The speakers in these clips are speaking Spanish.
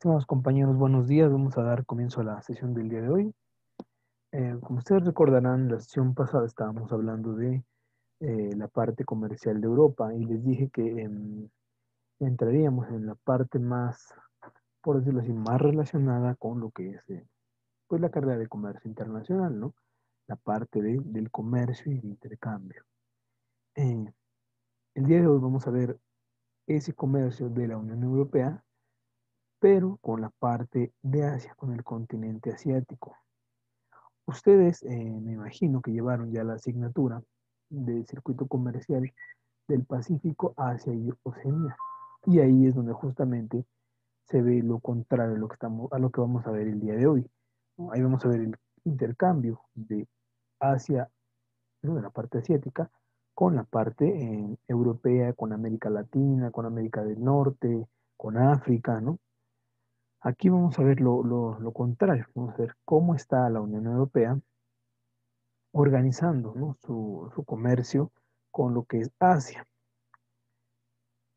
Estimados compañeros, buenos días. Vamos a dar comienzo a la sesión del día de hoy. Como ustedes recordarán, en la sesión pasada estábamos hablando de la parte comercial de Europa y les dije que entraríamos en la parte más, por decirlo así, más relacionada con lo que es pues la carrera de comercio internacional, ¿no? La parte del comercio y el intercambio. Eh, el día de hoy vamos a ver ese comercio de la Unión Europea, pero con la parte de Asia, con el continente asiático. Ustedes, me imagino que llevaron ya la asignatura de circuito comercial del Pacífico, Asia y Oceanía. Y ahí es donde justamente se ve lo contrario a lo que a lo que vamos a ver el día de hoy, ¿no? Ahí vamos a ver el intercambio de Asia, ¿no? De la parte asiática, con la parte europea, con América Latina, con América del Norte, con África, ¿no? Aquí vamos a ver lo contrario, vamos a ver cómo está la Unión Europea organizando, ¿no? su comercio con lo que es Asia.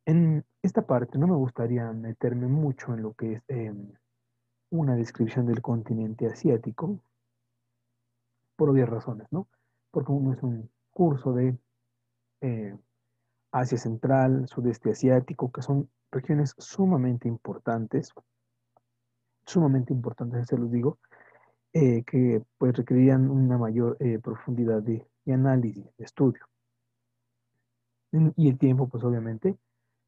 En esta parte no me gustaría meterme mucho en lo que es una descripción del continente asiático, por obvias razones, ¿no? Porque uno es un curso de eh, Asia Central, Sudeste Asiático, que son regiones sumamente importantes, se los digo, que pues requerirían una mayor profundidad de análisis, de estudio. Y el tiempo, pues obviamente,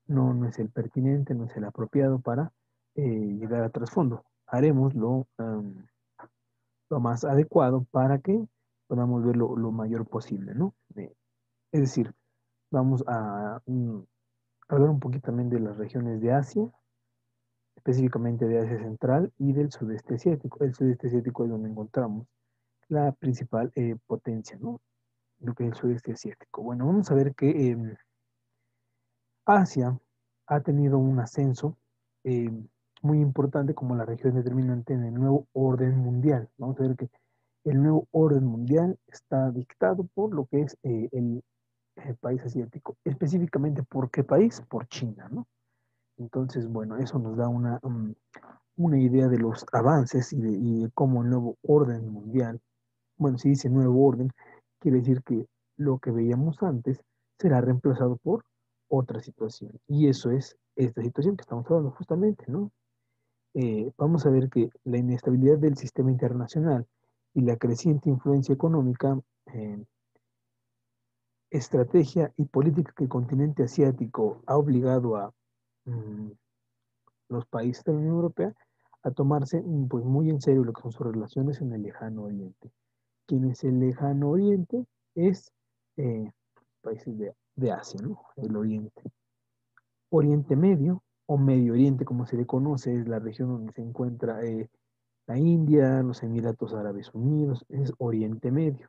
no es el pertinente, no es el apropiado para llegar a trasfondo. Haremos lo más adecuado para que podamos ver lo mayor posible, ¿no? Es decir, vamos a hablar un poquito también de las regiones de Asia, específicamente de Asia Central y del Sudeste Asiático. El Sudeste Asiático es donde encontramos la principal potencia, ¿no? Lo que es el Sudeste Asiático. Bueno, vamos a ver que Asia ha tenido un ascenso eh, muy importante como la región determinante en el nuevo orden mundial. Vamos a ver que el nuevo orden mundial está dictado por lo que es el país asiático. Específicamente, ¿por qué país? Por China, ¿no? Entonces, bueno, eso nos da una idea de los avances y de cómo el nuevo orden mundial, bueno, si dice nuevo orden, quiere decir que lo que veíamos antes será reemplazado por otra situación. Y eso es esta situación que estamos hablando justamente, ¿no? Vamos a ver que la inestabilidad del sistema internacional y la creciente influencia económica, estrategia y política que el continente asiático ha obligado a mm, los países de la Unión Europea a tomarse pues muy en serio lo que son sus relaciones en el lejano oriente. ¿Quién es el lejano oriente? Es países de Asia, ¿no? El oriente. Oriente Medio o Medio Oriente, como se le conoce, es la región donde se encuentra la India, los Emiratos Árabes Unidos, es Oriente Medio.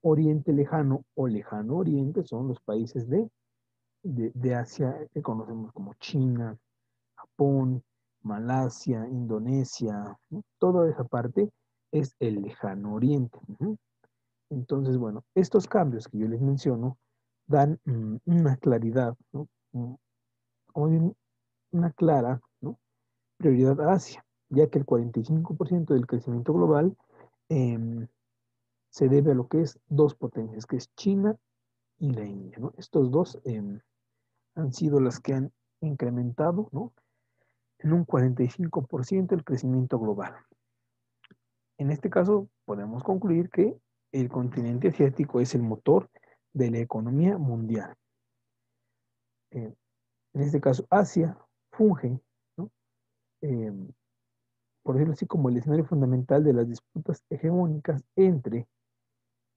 Oriente Lejano o Lejano Oriente son los países de Asia que conocemos como China, Japón, Malasia, Indonesia, ¿no? Toda esa parte es el Lejano Oriente. Entonces, bueno, estos cambios que yo les menciono dan una claridad, ¿no? O una clara, ¿no? Prioridad a Asia, ya que el 45% del crecimiento global em, se debe a lo que es dos potencias, que es China y la India, ¿no? Estos dos han sido las que han incrementado, ¿no? En un 45% el crecimiento global. En este caso, podemos concluir que el continente asiático es el motor de la economía mundial. Eh, en este caso, Asia funge, ¿no? Eh, por decirlo así, como el escenario fundamental de las disputas hegemónicas entre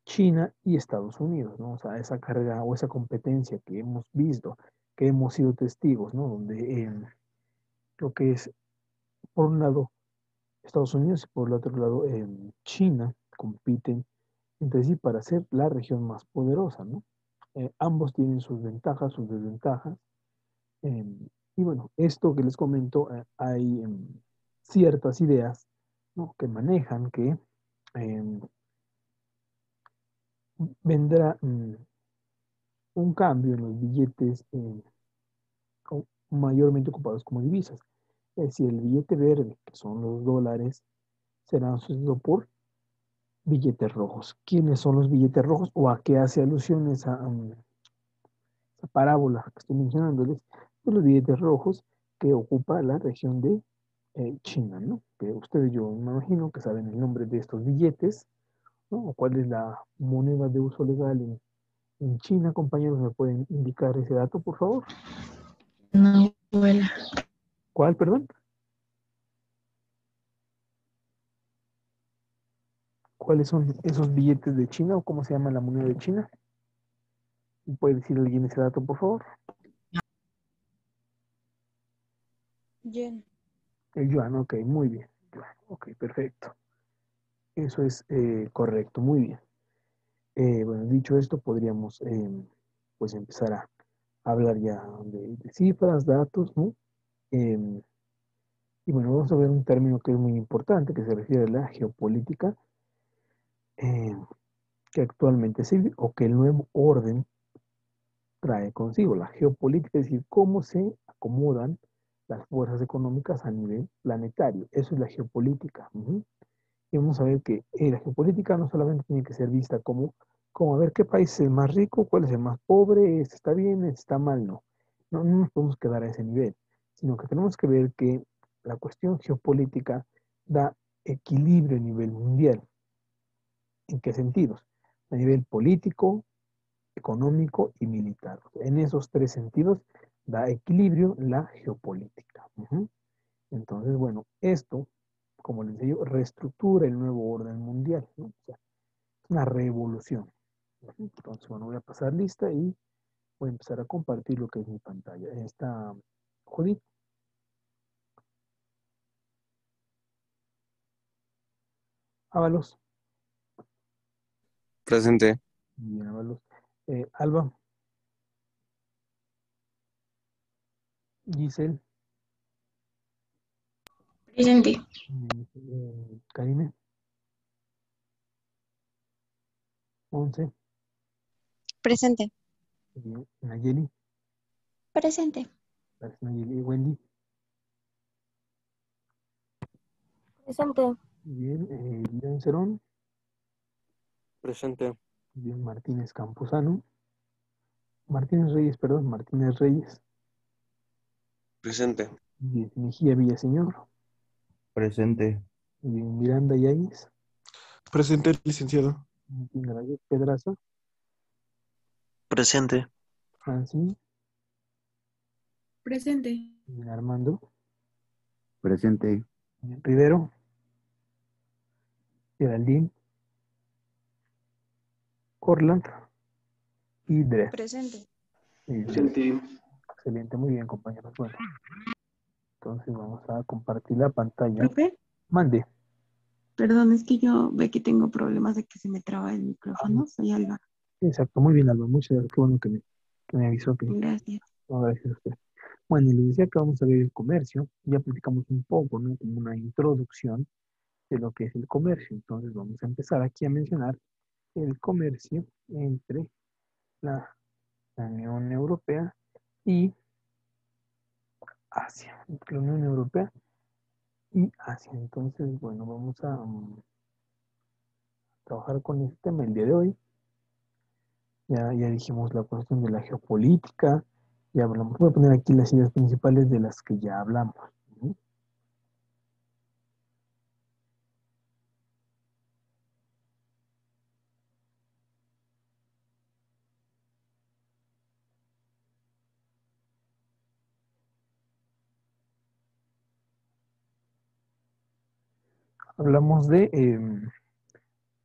China y Estados Unidos, ¿no? O sea, esa carga o esa competencia que hemos visto, que hemos sido testigos, ¿no? Donde lo que es, por un lado, Estados Unidos y por el otro lado, China compiten entre sí para ser la región más poderosa, ¿no? Ambos tienen sus ventajas, sus desventajas. eh, y bueno, esto que les comento, hay ciertas ideas, ¿no? Que manejan que eh, vendrá un cambio en los billetes mayormente ocupados como divisas. Es decir, el billete verde, que son los dólares, será sustituido por billetes rojos. ¿Quiénes son los billetes rojos o a qué hace alusión esa parábola que estoy mencionándoles? De los billetes rojos que ocupa la región de China, ¿no? Que ustedes, yo me imagino que saben el nombre de estos billetes, ¿no? O cuál es la moneda de uso legal en China, compañeros, ¿me pueden indicar ese dato, por favor? No vuela. ¿Cuál, perdón? ¿Cuáles son esos billetes de China o cómo se llama la moneda de China? ¿Me puede decir alguien ese dato, por favor? Yen. El yuan, ok, muy bien. Yuan, ok, perfecto. Eso es correcto, muy bien. Bueno, dicho esto, podríamos pues empezar a hablar ya de cifras, datos, ¿no? Em, y bueno, vamos a ver un término que es muy importante, que se refiere a la geopolítica, em, que actualmente se vive, o que el nuevo orden trae consigo. La geopolítica, es decir, cómo se acomodan las fuerzas económicas a nivel planetario. Eso es la geopolítica. Ujú. Y vamos a ver que la geopolítica no solamente tiene que ser vista como a ver qué país es el más rico, cuál es el más pobre, este está bien, este está mal, no. No, no nos podemos quedar a ese nivel, sino que tenemos que ver que la cuestión geopolítica da equilibrio a nivel mundial. ¿En qué sentidos? A nivel político, económico y militar. En esos tres sentidos da equilibrio la geopolítica. Ujú. Entonces, bueno, esto, como les digo, reestructura el nuevo orden mundial, ¿no? O sea, es una revolución. Ujú. Entonces, bueno, voy a pasar lista y voy a empezar a compartir lo que es mi pantalla. Está Judith, Ábalos, Presente. bien, Ábalos, Alba, Giselle, Presente. Karine, Once, Presente. bien, Nayeli, Presente. gracias, Nayeli, Wendy, Presente. bien, León Cerón, Presente. bien, Martínez Campuzano, Martínez Reyes, perdón, Martínez Reyes, Presente. bien, Mejía Villaseñor, Presente. bien, Miranda Yáñez, Presente, licenciado. bien, Gracias, Pedraza, Presente. Francine, Presente. bien, Armando, Presente. bien, Rivero, Geraldine, Corland y Dred. Presente. Bien, Presente. excelente, muy bien, compañeros. Bueno, entonces vamos a compartir la pantalla. Profe, Mande. perdón, es que yo ve que tengo problemas de que se me traba el Ah, micrófono. Soy Alba. exacto, muy bien, Alba. Muchas gracias. Qué bueno que me avisó que. Gracias. No, gracias a usted. Bueno, y les decía que vamos a ver el comercio. Ya platicamos un poco, ¿no? Como una introducción de lo que es el comercio. Entonces vamos a empezar aquí a mencionar el comercio entre la Unión Europea y Asia. Entre la Unión Europea y Asia. Entonces, bueno, vamos a trabajar con este tema el día de hoy. Ya dijimos la cuestión de la geopolítica, ya hablamos. Voy a poner aquí las ideas principales de las que ya hablamos. ¿Sí? Hablamos del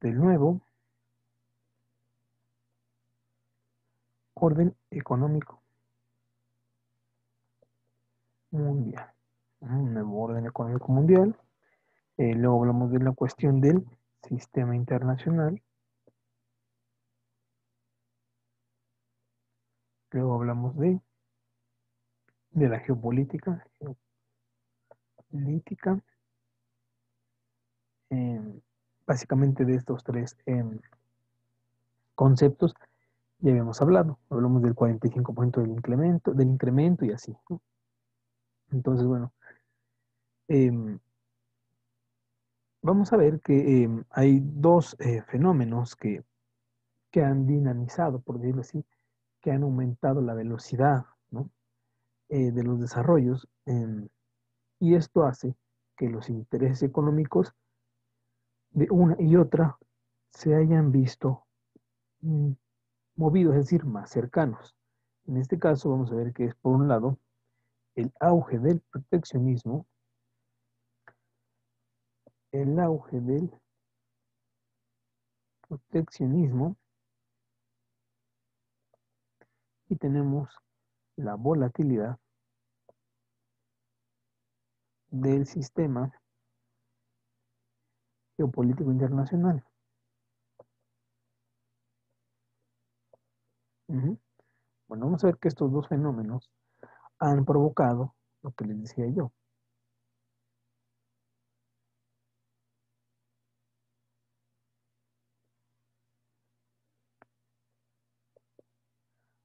nuevo orden económico mundial. Un nuevo orden económico mundial. Luego hablamos de la cuestión del sistema internacional. Luego hablamos de la geopolítica. Básicamente de estos tres conceptos ya habíamos hablado. Hablamos del 45% del incremento y así, ¿no? Entonces, bueno, vamos a ver que hay dos fenómenos que han dinamizado, por decirlo así, que han aumentado la velocidad, ¿no? De los desarrollos, y esto hace que los intereses económicos de una y otra se hayan visto mm, movidos, es decir, más cercanos. En este caso vamos a ver que es, por un lado, el auge del proteccionismo, el auge del proteccionismo, y tenemos la volatilidad del sistema geopolítico internacional. Ujú. Bueno, vamos a ver que estos dos fenómenos han provocado lo que les decía yo.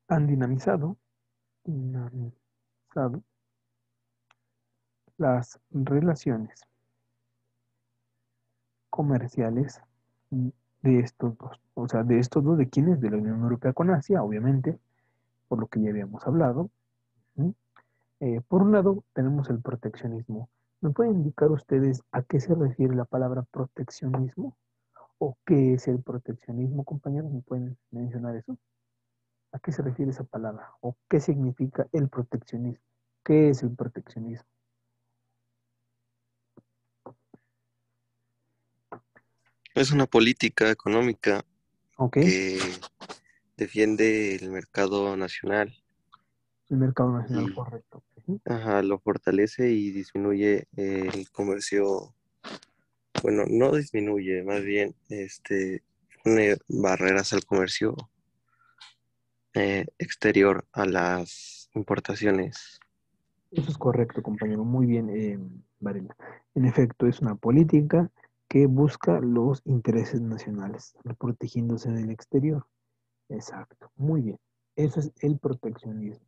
Han dinamizado las relaciones comerciales de estos dos. O sea, de estos dos, ¿de quiénes? De la Unión Europea con Asia, obviamente, por lo que ya habíamos hablado. ¿Sí? Por un lado, tenemos el proteccionismo. ¿Me pueden indicar ustedes a qué se refiere la palabra proteccionismo? ¿O qué es el proteccionismo, compañeros? ¿Me pueden mencionar eso? ¿A qué se refiere esa palabra? ¿O qué significa el proteccionismo? ¿Qué es el proteccionismo? Es una política económica ¿Ok? que defiende el mercado nacional El mercado nacional, y correcto. Ujú. lo fortalece y disminuye el comercio. Bueno, no disminuye, más bien pone barreras al comercio exterior a las importaciones. Eso es correcto, compañero. Muy bien, Varela. En efecto, es una política que busca los intereses nacionales, protegiéndose del exterior. Exacto. Muy bien. Eso es el proteccionismo.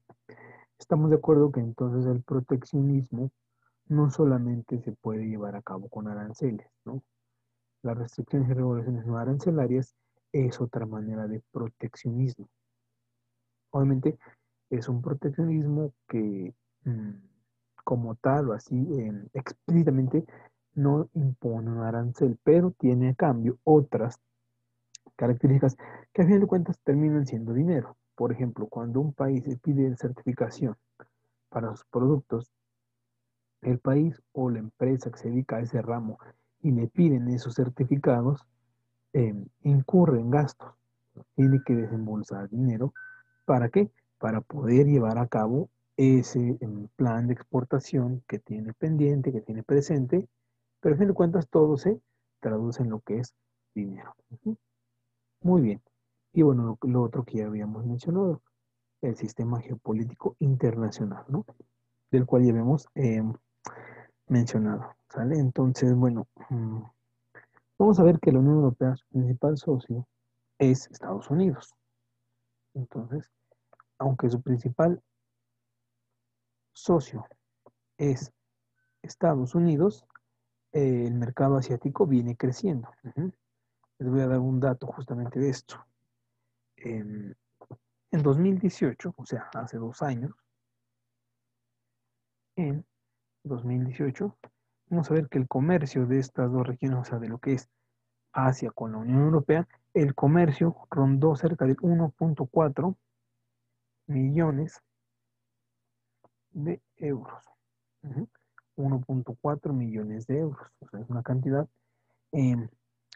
Estamos de acuerdo que entonces el proteccionismo no solamente se puede llevar a cabo con aranceles, ¿no? Las restricciones y regulaciones no arancelarias es otra manera de proteccionismo. Obviamente es un proteccionismo que como tal o así explícitamente no impone un arancel, pero tiene a cambio otras características que a fin de cuentas terminan siendo dinero. Por ejemplo, cuando un país pide certificación para sus productos, el país o la empresa que se dedica a ese ramo y le piden esos certificados, incurre en gastos, tiene que desembolsar dinero. ¿Para qué? Para poder llevar a cabo ese plan de exportación que tiene pendiente, que tiene presente, pero a fin de cuentas todo se traduce en lo que es dinero. Ujú. Muy bien. Y bueno, lo otro que ya habíamos mencionado, el sistema geopolítico internacional, ¿no? Del cual ya habíamos mencionado, ¿sale? Entonces, bueno, vamos a ver que la Unión Europea, su principal socio, es Estados Unidos. Entonces, aunque su principal socio es Estados Unidos, el mercado asiático viene creciendo. Ujú. Les voy a dar un dato justamente de esto. En 2018, o sea, hace 2 años, en 2018, vamos a ver que el comercio de estas dos regiones, o sea, de lo que es Asia con la Unión Europea, el comercio rondó cerca de 1.4 millones de euros. Ujú. 1.4 millones de euros. O sea, es una cantidad eh,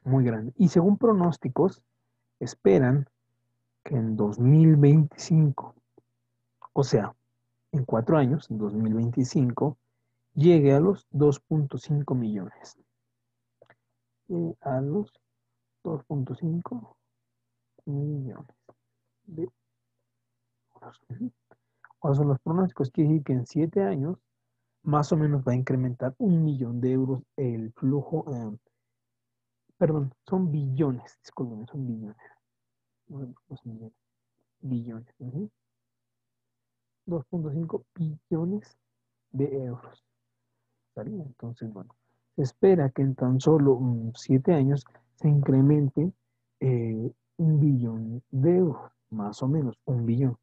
muy grande. Y según pronósticos, esperan que en 2025, o sea, en 4 años, en 2025, llegue a los 2.5 millones. A los 2.5 millones de euros. ¿Cuáles son los pronósticos? Quiere decir que en 7 años más o menos va a incrementar 1 millón de euros el flujo, perdón, son billones, disculpen, son billones, no millones, billones, 2.5 billones de euros. ¿Sale? Entonces, bueno, se espera que en tan solo 7 años se incremente 1 billón de euros, más o menos 1 billón.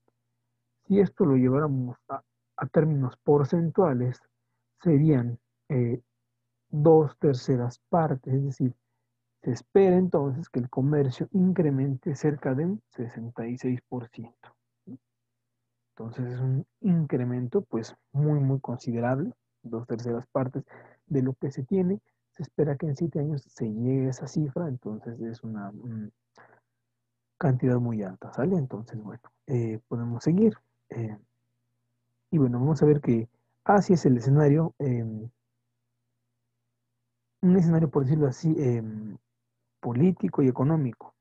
Si esto lo lleváramos a términos porcentuales, serían 2/3 partes, es decir, se espera entonces que el comercio incremente cerca de un 66%. Entonces es un incremento pues muy, muy considerable, 2/3 partes de lo que se tiene. Se espera que en 7 años se llegue a esa cifra, entonces es una cantidad muy alta, ¿sale? Entonces, bueno, podemos seguir. Y bueno, vamos a ver que Asia es el escenario, un escenario, por decirlo así, político y económico.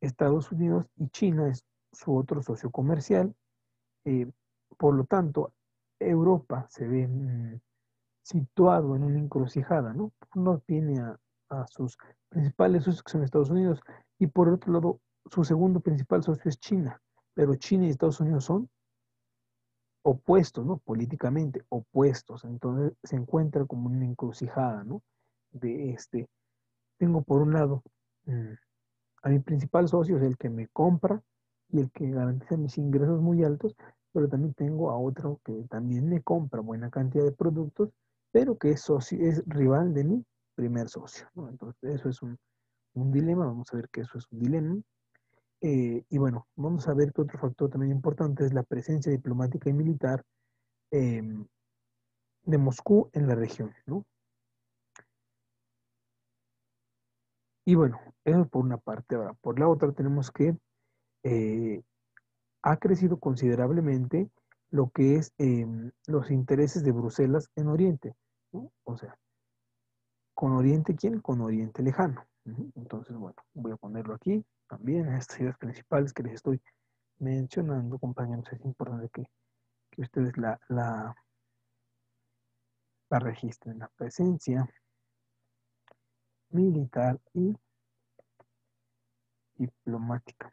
Estados Unidos y China es su otro socio comercial. eh, por lo tanto, Europa se ve situado en una encrucijada, ¿no? Uno tiene a sus principales socios que son Estados Unidos y por otro lado, su segundo principal socio es China, pero China y Estados Unidos son opuestos, ¿no? Políticamente opuestos, entonces se encuentra como una encrucijada, ¿no? De tengo por un lado a mi principal socio, es el que me compra y el que garantiza mis ingresos muy altos, pero también tengo a otro que también me compra buena cantidad de productos, pero que es socio, es rival de mi primer socio, ¿no? Entonces, eso es un dilema, vamos a ver que eso es un dilema. Y bueno, vamos a ver que otro factor también importante es la presencia diplomática y militar em, de Moscú en la región, ¿no? Y bueno, eso por una parte. Ahora, por la otra tenemos que eh, ha crecido considerablemente lo que es los intereses de Bruselas en Oriente, ¿no? O sea, ¿con Oriente quién? Con Oriente Lejano. Entonces, bueno, voy a ponerlo aquí también, estas ideas principales que les estoy mencionando, compañeros, es importante que ustedes la registren, la presencia militar y diplomática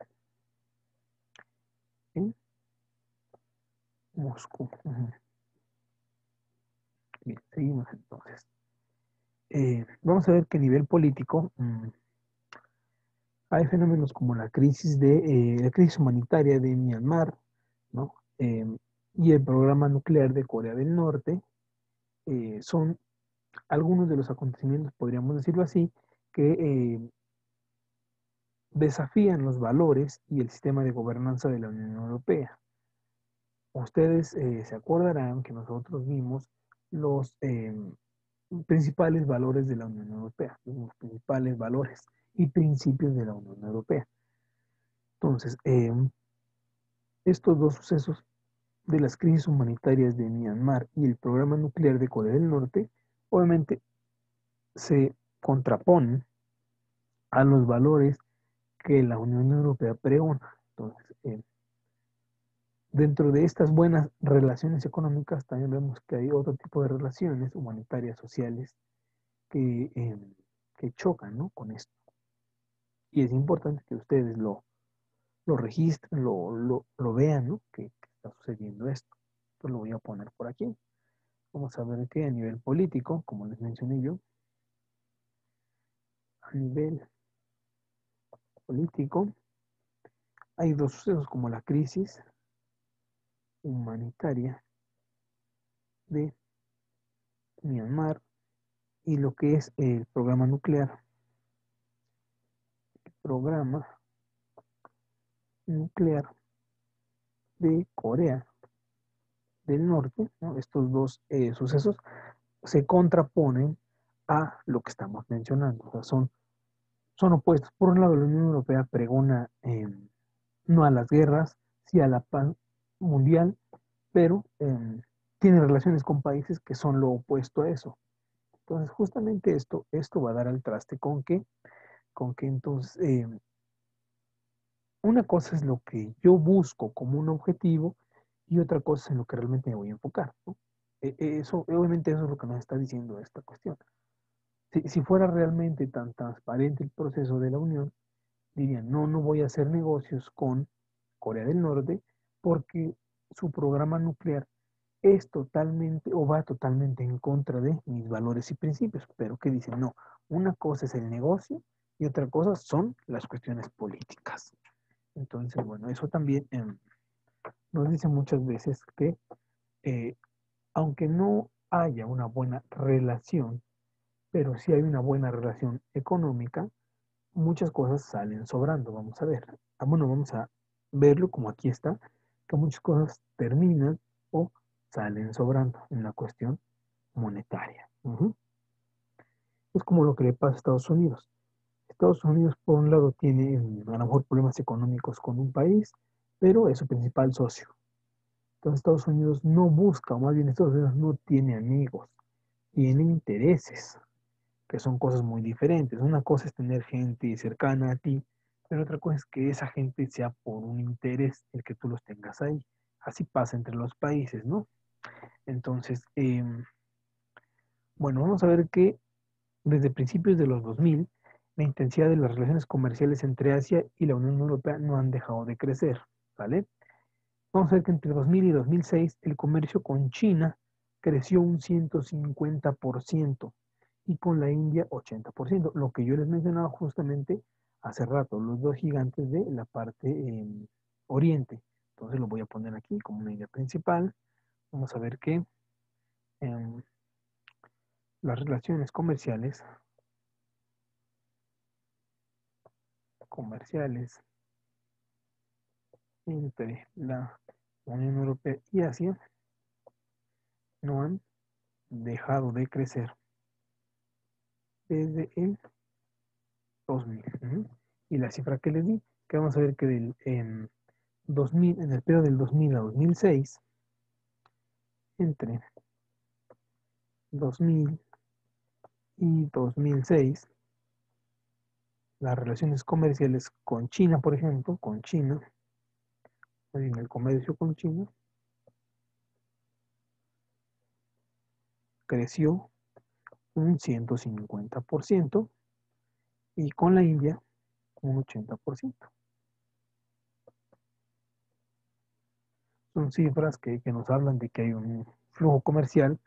en Moscú. Bien, seguimos entonces. Vamos a ver que a nivel político hay fenómenos como la crisis humanitaria de Myanmar, ¿no? Y el programa nuclear de Corea del Norte, son algunos de los acontecimientos, podríamos decirlo así, que desafían los valores y el sistema de gobernanza de la Unión Europea. Ustedes se acordarán que nosotros vimos los principales valores de la Unión Europea, los principales valores y principios de la Unión Europea. Entonces, estos dos sucesos de las crisis humanitarias de Myanmar y el programa nuclear de Corea del Norte, obviamente se contraponen a los valores que la Unión Europea pregona. Entonces, dentro de estas buenas relaciones económicas, también vemos que hay otro tipo de relaciones humanitarias, sociales, que chocan, ¿no? Con esto. Y es importante que ustedes lo registren, lo vean, ¿no? Que está sucediendo esto. Entonces lo voy a poner por aquí. Vamos a ver que a nivel político, como les mencioné yo, a nivel político, hay dos sucesos como la crisis humanitaria de Myanmar y lo que es el programa nuclear. Programa nuclear de Corea del Norte, ¿no? Estos dos sucesos se contraponen a lo que estamos mencionando. O sea, son opuestos. Por un lado, la Unión Europea pregona no a las guerras, sí a la paz mundial, pero tiene relaciones con países que son lo opuesto a eso. Entonces, justamente esto va a dar al traste con que entonces, una cosa es lo que yo busco como un objetivo y otra cosa es en lo que realmente me voy a enfocar, ¿no? Obviamente eso es lo que nos está diciendo esta cuestión. Si fuera realmente tan transparente el proceso de la Unión, dirían, no, no voy a hacer negocios con Corea del Norte porque su programa nuclear es totalmente o va totalmente en contra de mis valores y principios, pero que dicen, no, una cosa es el negocio y otra cosa son las cuestiones políticas. Entonces, bueno, eso también nos dice muchas veces que eh, aunque no haya una buena relación, pero sí hay una buena relación económica, muchas cosas salen sobrando. Vamos a ver. Bueno, vamos a verlo como aquí está, que muchas cosas terminan o salen sobrando en la cuestión monetaria. Es como lo que le pasa a Estados Unidos. Estados Unidos, por un lado, tiene a lo mejor problemas económicos con un país, pero es su principal socio. Entonces, Estados Unidos no busca, o más bien Estados Unidos no tiene amigos, tiene intereses, que son cosas muy diferentes. Una cosa es tener gente cercana a ti, pero otra cosa es que esa gente sea por un interés el que tú los tengas ahí. Así pasa entre los países, ¿no? Entonces, bueno, vamos a ver que desde principios de los 2000, la intensidad de las relaciones comerciales entre Asia y la Unión Europea no han dejado de crecer, ¿vale? Vamos a ver que entre 2000 y 2006 el comercio con China creció un 150% y con la India 80%, lo que yo les mencionaba justamente hace rato, los dos gigantes de la parte oriente. Entonces lo voy a poner aquí como una idea principal. Vamos a ver que em, las relaciones comerciales entre la Unión Europea y Asia no han dejado de crecer desde el 2000. Y la cifra que les di, que vamos a ver que en 2000, en el periodo del 2000 a 2006, entre 2000 y 2006, las relaciones comerciales con China, por ejemplo, con China, en el comercio con China, creció un 150% y con la India un 80%. Son cifras que nos hablan de que hay un flujo comercial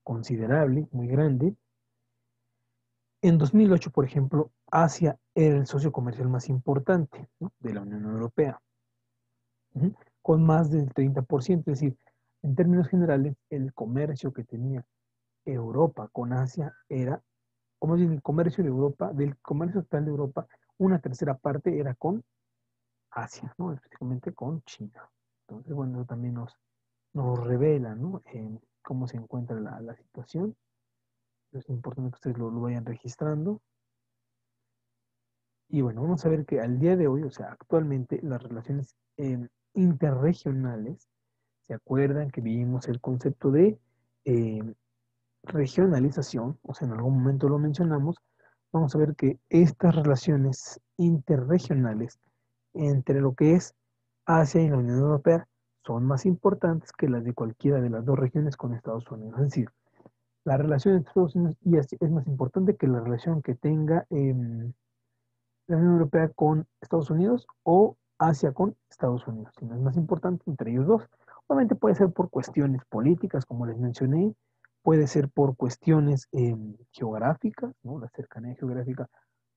considerable, muy grande. En 2008, por ejemplo, Asia era el socio comercial más importante, ¿no?, de la Unión Europea, con más del 30%. Es decir, en términos generales, el comercio que tenía Europa con Asia era, como bien el comercio de Europa, del comercio total de Europa, una tercera parte era con Asia, ¿no?, específicamente con China. Entonces, bueno, eso también nos revela, ¿no?, cómo se encuentra la situación. Es importante que ustedes lo vayan registrando. Y bueno, vamos a ver que al día de hoy, o sea, actualmente las relaciones interregionales, ¿se acuerdan que vimos el concepto de eh, regionalización? O sea, en algún momento lo mencionamos. Vamos a ver que estas relaciones interregionales entre lo que es Asia y la Unión Europea son más importantes que las de cualquiera de las dos regiones con Estados Unidos. Es decir, la relación entre Estados Unidos y Asia es más importante que la relación que tenga la Unión Europea con Estados Unidos o Asia con Estados Unidos. Si no es más importante entre ellos dos. Obviamente puede ser por cuestiones políticas, como les mencioné, puede ser por cuestiones geográficas, ¿no? La cercanía geográfica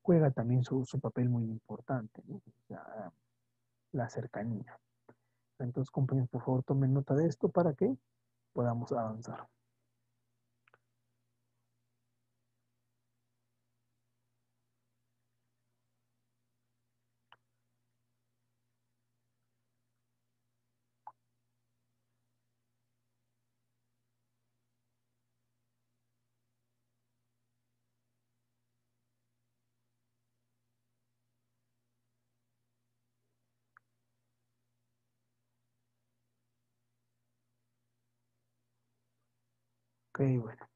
juega también su papel muy importante, ¿no? O sea, la cercanía. Entonces, compañeros, por favor, tomen nota de esto para que podamos avanzar. Ok, bueno.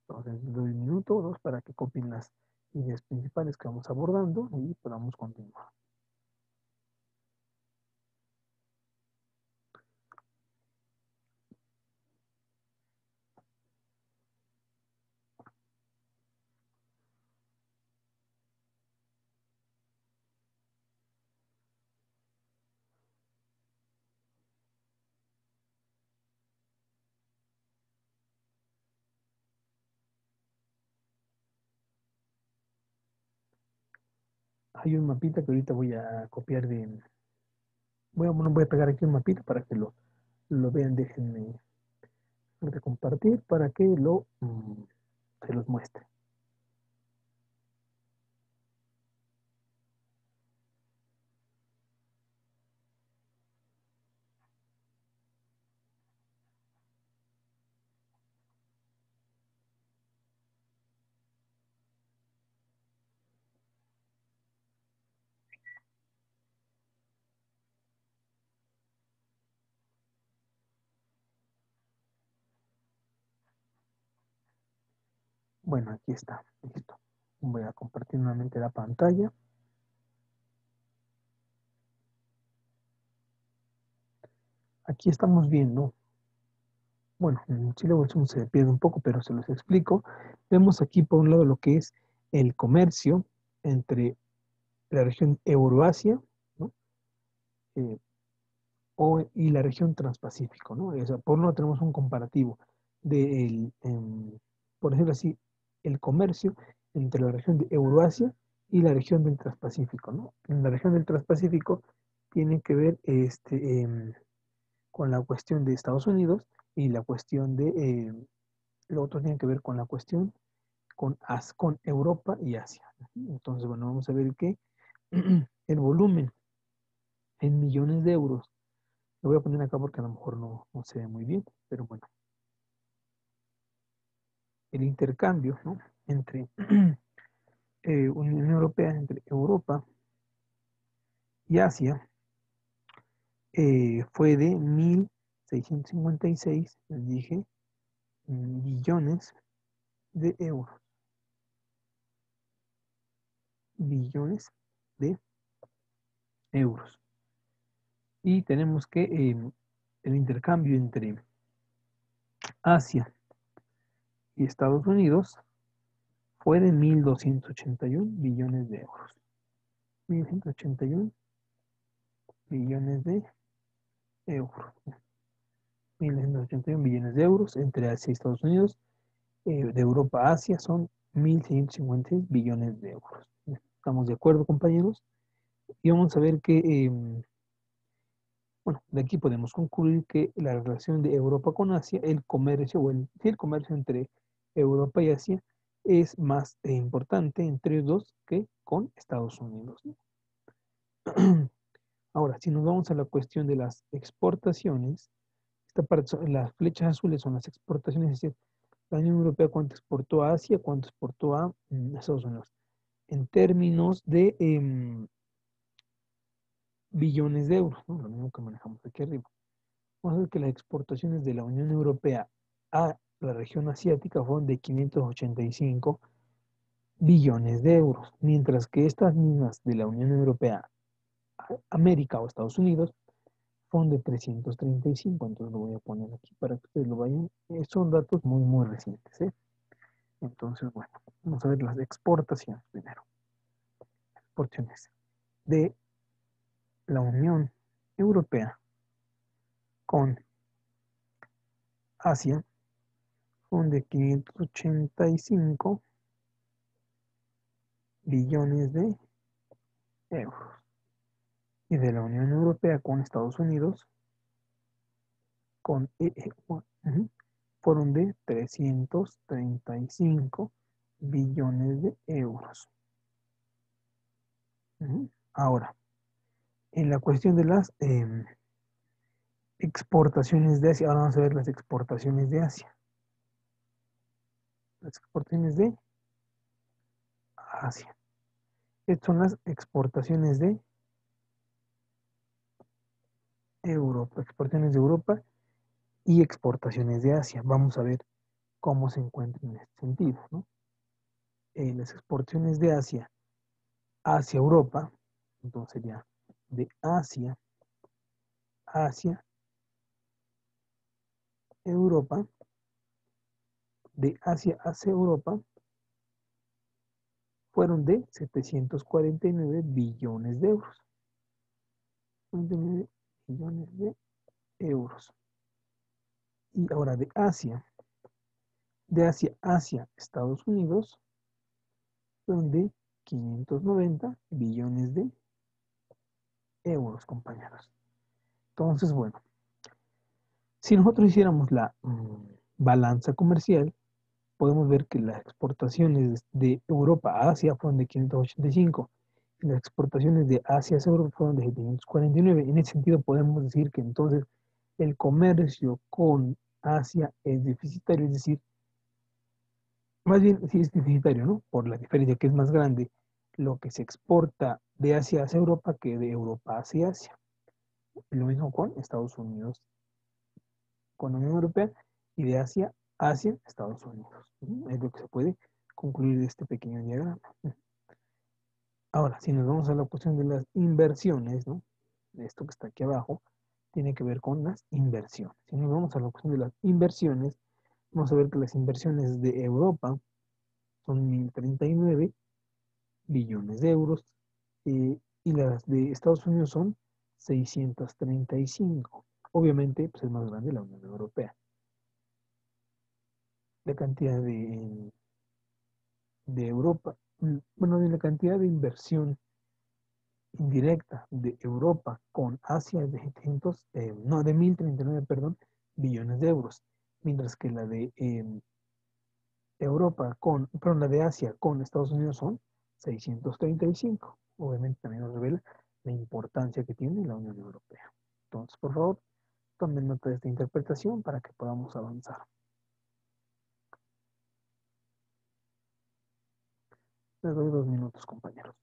Entonces doy un minuto o dos para que copien las ideas principales que vamos abordando y podamos continuar. Hay un mapita que ahorita voy a copiar de... voy a pegar aquí un mapita para que lo vean. Déjenme de compartir para que se los muestre. Bueno, aquí está. Listo. Voy a compartir nuevamente la pantalla. Aquí estamos viendo, bueno, en Chile Bolsón se pierde un poco, pero se los explico. Vemos aquí por un lado lo que es el comercio entre la región Euroasia, ¿no? Eh, y la región Transpacífico, ¿no? O sea, por un lado tenemos un comparativo de, por decirlo así, el comercio entre la región de Euroasia y la región del Transpacífico, ¿no? En la región del Transpacífico tiene que ver con la cuestión de Estados Unidos y la cuestión de, lo otro tiene que ver con la cuestión con Europa y Asia. Entonces, bueno, vamos a ver que el volumen en millones de euros, lo voy a poner acá porque a lo mejor no se ve muy bien, pero bueno, el intercambio, ¿no? Entre Unión Europea, entre Europa y Asia, fue de 1.656, les dije, billones de euros. Billones de euros. Y tenemos que el intercambio entre Asia y Estados Unidos fue de 1.281 billones de euros. 1.181 billones de euros. 1.281 billones de euros entre Asia y Estados Unidos. De Europa a Asia son 1.156 billones de euros. ¿Estamos de acuerdo, compañeros? Y vamos a ver que, bueno, de aquí podemos concluir que la relación de Europa con Asia, el comercio, el comercio entre Europa y Asia es más importante entre los dos que con Estados Unidos, ¿no? Ahora, si nos vamos a la cuestión de las exportaciones, esta parte, las flechas azules son las exportaciones, es decir, la Unión Europea cuánto exportó a Asia, cuánto exportó a Estados Unidos. En términos de billones de euros, ¿no? Lo mismo que manejamos aquí arriba. Vamos a ver que las exportaciones de la Unión Europea a la región asiática fueron de 585 billones de euros, mientras que estas mismas de la Unión Europea a América o Estados Unidos fueron de 335. Entonces lo voy a poner aquí para que ustedes lo vayan. Son datos muy, muy recientes, ¿eh? Entonces, bueno, vamos a ver las exportaciones primero. Exportaciones de la Unión Europea con Asia son de 585 billones de euros. Y de la Unión Europea con Estados Unidos con fueron de 335 billones de euros. Ahora, en la cuestión de las exportaciones de Asia, ahora vamos a ver las exportaciones de Asia. Las exportaciones de Asia. Estas son las exportaciones de Europa, exportaciones de Europa y exportaciones de Asia. Vamos a ver cómo se encuentra en este sentido, ¿no? Las exportaciones de Asia hacia Europa, entonces sería de Asia hacia Europa, de Asia hacia Europa, fueron de 749 billones de euros. 49 billones de euros. Y ahora de Asia hacia Estados Unidos, fueron de 590 billones de euros, compañeros. Entonces, bueno, si nosotros hiciéramos la balanza comercial, podemos ver que las exportaciones de Europa a Asia fueron de 585 y las exportaciones de Asia hacia Europa fueron de 749. En ese sentido, podemos decir que entonces el comercio con Asia es deficitario, es decir, más bien sí es deficitario, ¿no? Por la diferencia que es más grande lo que se exporta de Asia hacia Europa que de Europa hacia Asia. Lo mismo con Estados Unidos, con la Unión Europea, y de Asia hacia Estados Unidos. Es lo que se puede concluir de este pequeño diagrama. Ahora, si nos vamos a la cuestión de las inversiones, ¿no? Esto que está aquí abajo, tiene que ver con las inversiones. Si nos vamos a la cuestión de las inversiones, vamos a ver que las inversiones de Europa son 1.039 billones de euros y las de Estados Unidos son 635. Obviamente, pues es más grande la Unión Europea. La cantidad de Europa, bueno, de la cantidad de inversión indirecta de Europa con Asia es de 1.039, perdón, billones de euros, mientras que la de la de Asia con Estados Unidos son 635. Obviamente también nos revela la importancia que tiene la Unión Europea. Entonces, por favor, tomen nota de esta interpretación para que podamos avanzar. Les doy 2 minutos, compañeros.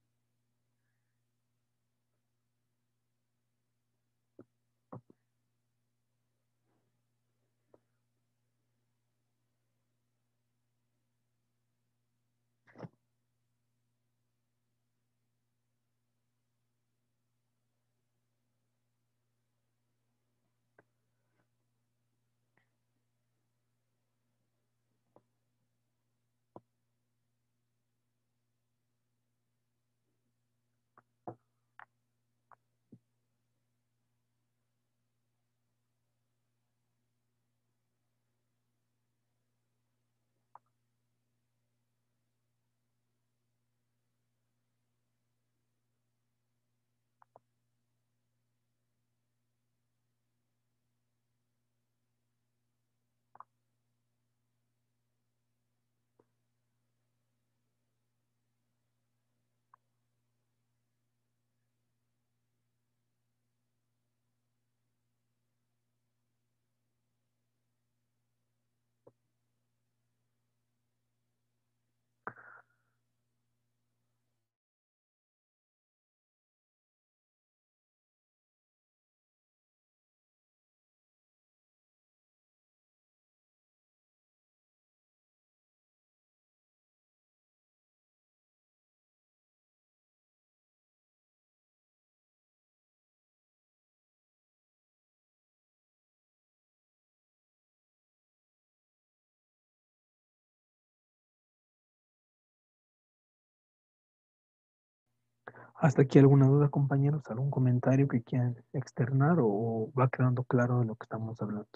¿Hasta aquí alguna duda, compañeros? ¿Algún comentario que quieran externar o va quedando claro de lo que estamos hablando?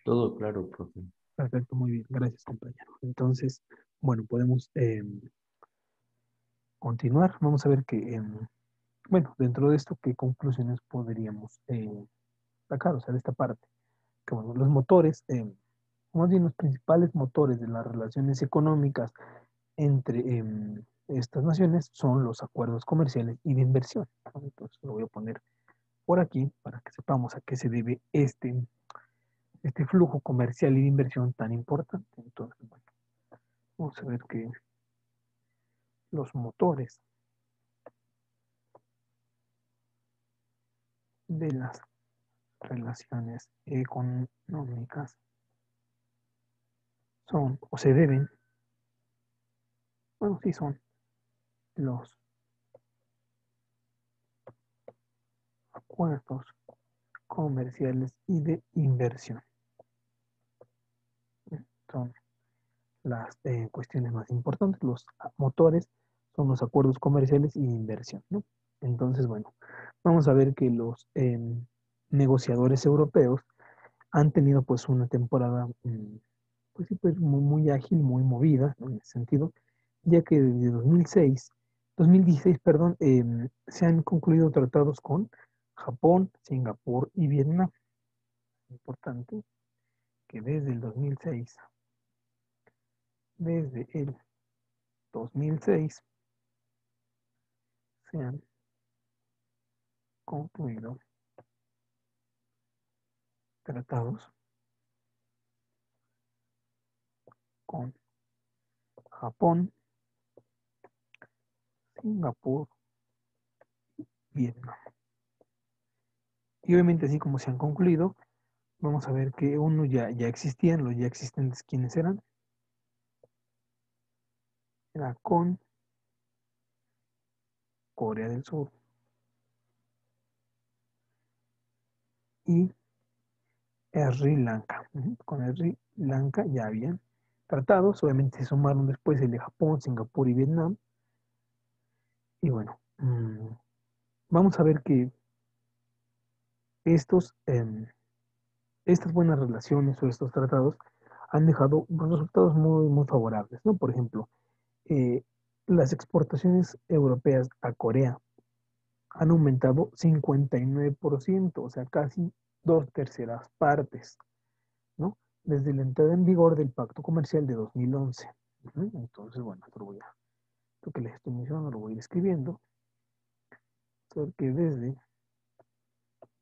Todo claro, profe. Perfecto, muy bien. Gracias, compañero. Entonces, bueno, podemos continuar. Vamos a ver bueno, dentro de esto, ¿qué conclusiones podríamos sacar? O sea, de esta parte. Que bueno, los motores, más bien los principales motores de las relaciones económicas entre estas naciones son los acuerdos comerciales y de inversión, ¿no? Entonces lo voy a poner por aquí para que sepamos a qué se debe este flujo comercial y de inversión tan importante. Entonces, bueno, vamos a ver que los motores de las relaciones económicas son o se deben, bueno, sí son los acuerdos comerciales y de inversión. Son las cuestiones más importantes. Los motores son los acuerdos comerciales y de inversión, ¿no? Entonces, bueno, vamos a ver que los negociadores europeos han tenido pues una temporada pues, sí, pues, muy ágil, muy movida, ¿no? En ese sentido, ya que desde 2016, perdón, se han concluido tratados con Japón, Singapur y Vietnam. Importante que desde el 2006 se han concluido tratados con Japón, Singapur, Vietnam. Y obviamente así como se han concluido, vamos a ver que uno ya existían, los ya existentes, ¿quiénes eran? Era con Corea del Sur y Sri Lanka. Con Sri Lanka ya habían tratados, obviamente se sumaron después el de Japón, Singapur y Vietnam. Y bueno, vamos a ver que estas buenas relaciones o estos tratados han dejado resultados muy favorables, ¿no? Por ejemplo, eh, las exportaciones europeas a Corea han aumentado 59%, o sea, casi 2/3 partes, ¿no? Desde la entrada en vigor del Pacto Comercial de 2011. Entonces, bueno, esto que les estoy mencionando lo voy a ir escribiendo, porque desde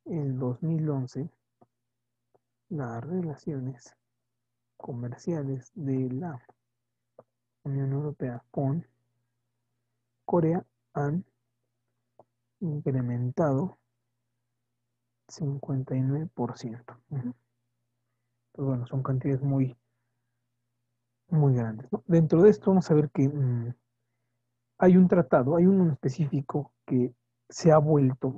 el 2011 las relaciones comerciales de la Unión Europea con Corea han incrementado 59%. Entonces, bueno, son cantidades muy grandes, ¿no? Dentro de esto vamos a ver que hay un tratado, hay uno en específico que se ha vuelto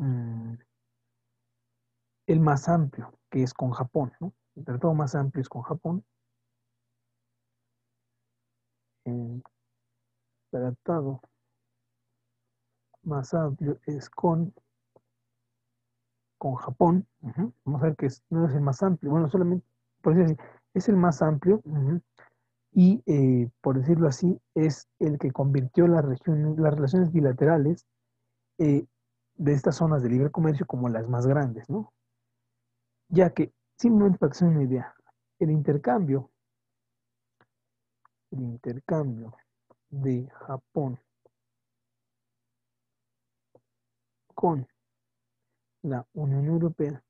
el más amplio, que es con Japón, ¿no? El tratado más amplio es con Japón. El tratado más amplio es con Japón. Vamos a ver que no es el más amplio, bueno, solamente, por decir así, es el más amplio. Y, por decirlo así, es el que convirtió las relaciones bilaterales de estas zonas de libre comercio como las más grandes, ¿no? Ya que, simplemente para que se den una idea, el intercambio, el intercambio de Japón con la Unión Europea,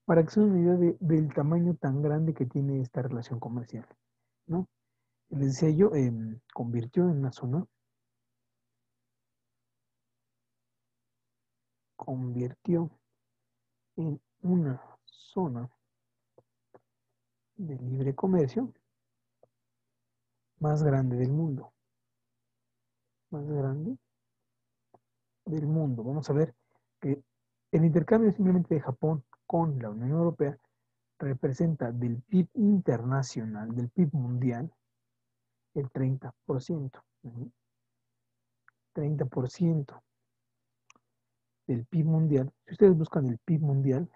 para que se den una idea del tamaño tan grande que tiene esta relación comercial, ¿no? Les decía yo, convirtió en una zona de libre comercio más grande del mundo. Más grande del mundo. Vamos a ver que el intercambio simplemente de Japón con la Unión Europea representa del PIB internacional, del PIB mundial, el 30%. 30% del PIB mundial. Si ustedes buscan el PIB mundial,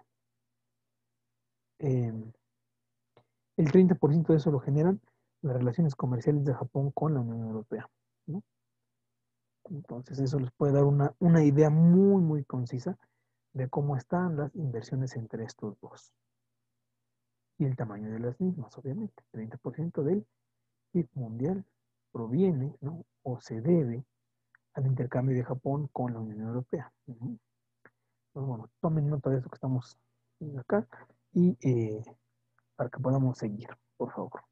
eh, el 30% de eso lo generan las relaciones comerciales de Japón con la Unión Europea, ¿no? Entonces eso les puede dar una idea muy concisa de cómo están las inversiones entre estos dos. Y el tamaño de las mismas, obviamente. 30% del PIB mundial proviene, ¿no? O se debe al intercambio de Japón con la Unión Europea. Pues bueno, tomen nota de eso que estamos acá y para que podamos seguir, por favor.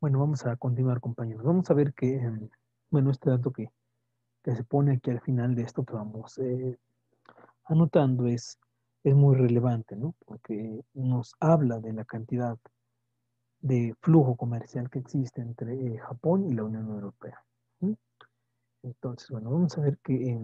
Bueno, vamos a continuar, compañeros. Vamos a ver que, bueno, este dato que se pone aquí al final de esto que vamos anotando es muy relevante, ¿no? Porque nos habla de la cantidad de flujo comercial que existe entre Japón y la Unión Europea. ¿Sí? Entonces, bueno, vamos a ver que,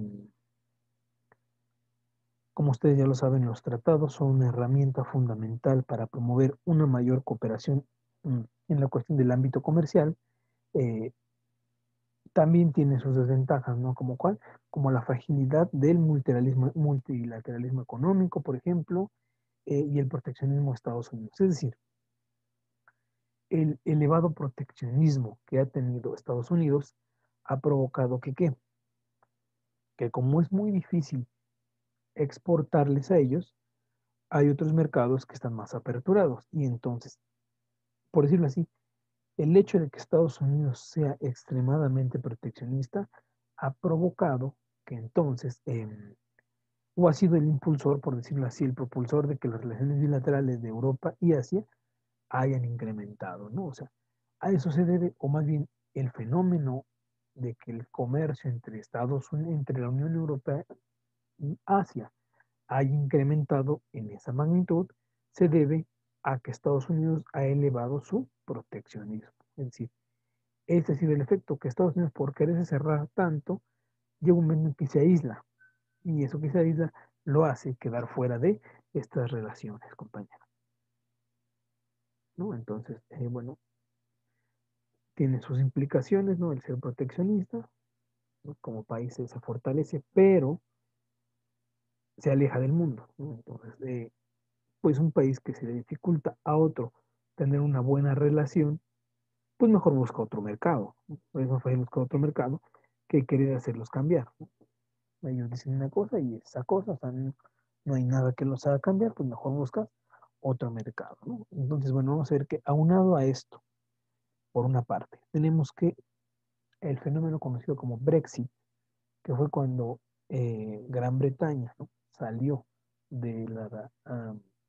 como ustedes ya lo saben, los tratados son una herramienta fundamental para promover una mayor cooperación en la cuestión del ámbito comercial. eh, También tiene sus desventajas, ¿no? Como cuál, como la fragilidad del multilateralismo económico, por ejemplo, y el proteccionismo de Estados Unidos. Es decir, el elevado proteccionismo que ha tenido Estados Unidos ha provocado que, ¿qué? Que como es muy difícil exportarles a ellos, hay otros mercados que están más aperturados. Y entonces, por decirlo así, el hecho de que Estados Unidos sea extremadamente proteccionista ha provocado que entonces, o ha sido el impulsor, por decirlo así, el propulsor de que las relaciones bilaterales de Europa y Asia hayan incrementado, ¿no? O sea, a eso se debe, o más bien el fenómeno de que el comercio entre Estados Unidos, entre la Unión Europea y Asia haya incrementado en esa magnitud, se debe a que Estados Unidos ha elevado su proteccionismo. Es decir, ese ha sido el efecto, que Estados Unidos, por quererse cerrar tanto, llega un momento en que se aísla, y eso que se aísla lo hace quedar fuera de estas relaciones, compañeros. ¿No? Entonces, bueno, tiene sus implicaciones, ¿no? El ser proteccionista, ¿no? Como país se fortalece, pero se aleja del mundo, ¿no? Entonces, pues un país que se le dificulta a otro tener una buena relación, pues mejor busca otro mercado, ¿no? Es más fácil buscar otro mercado que querer hacerlos cambiar, ¿no? Ellos dicen una cosa y esa cosa, o sea, no hay nada que los haga cambiar, pues mejor buscas otro mercado, ¿no? Entonces, bueno, vamos a ver que aunado a esto, por una parte, tenemos que el fenómeno conocido como Brexit, que fue cuando Gran Bretaña, ¿no? Salió de la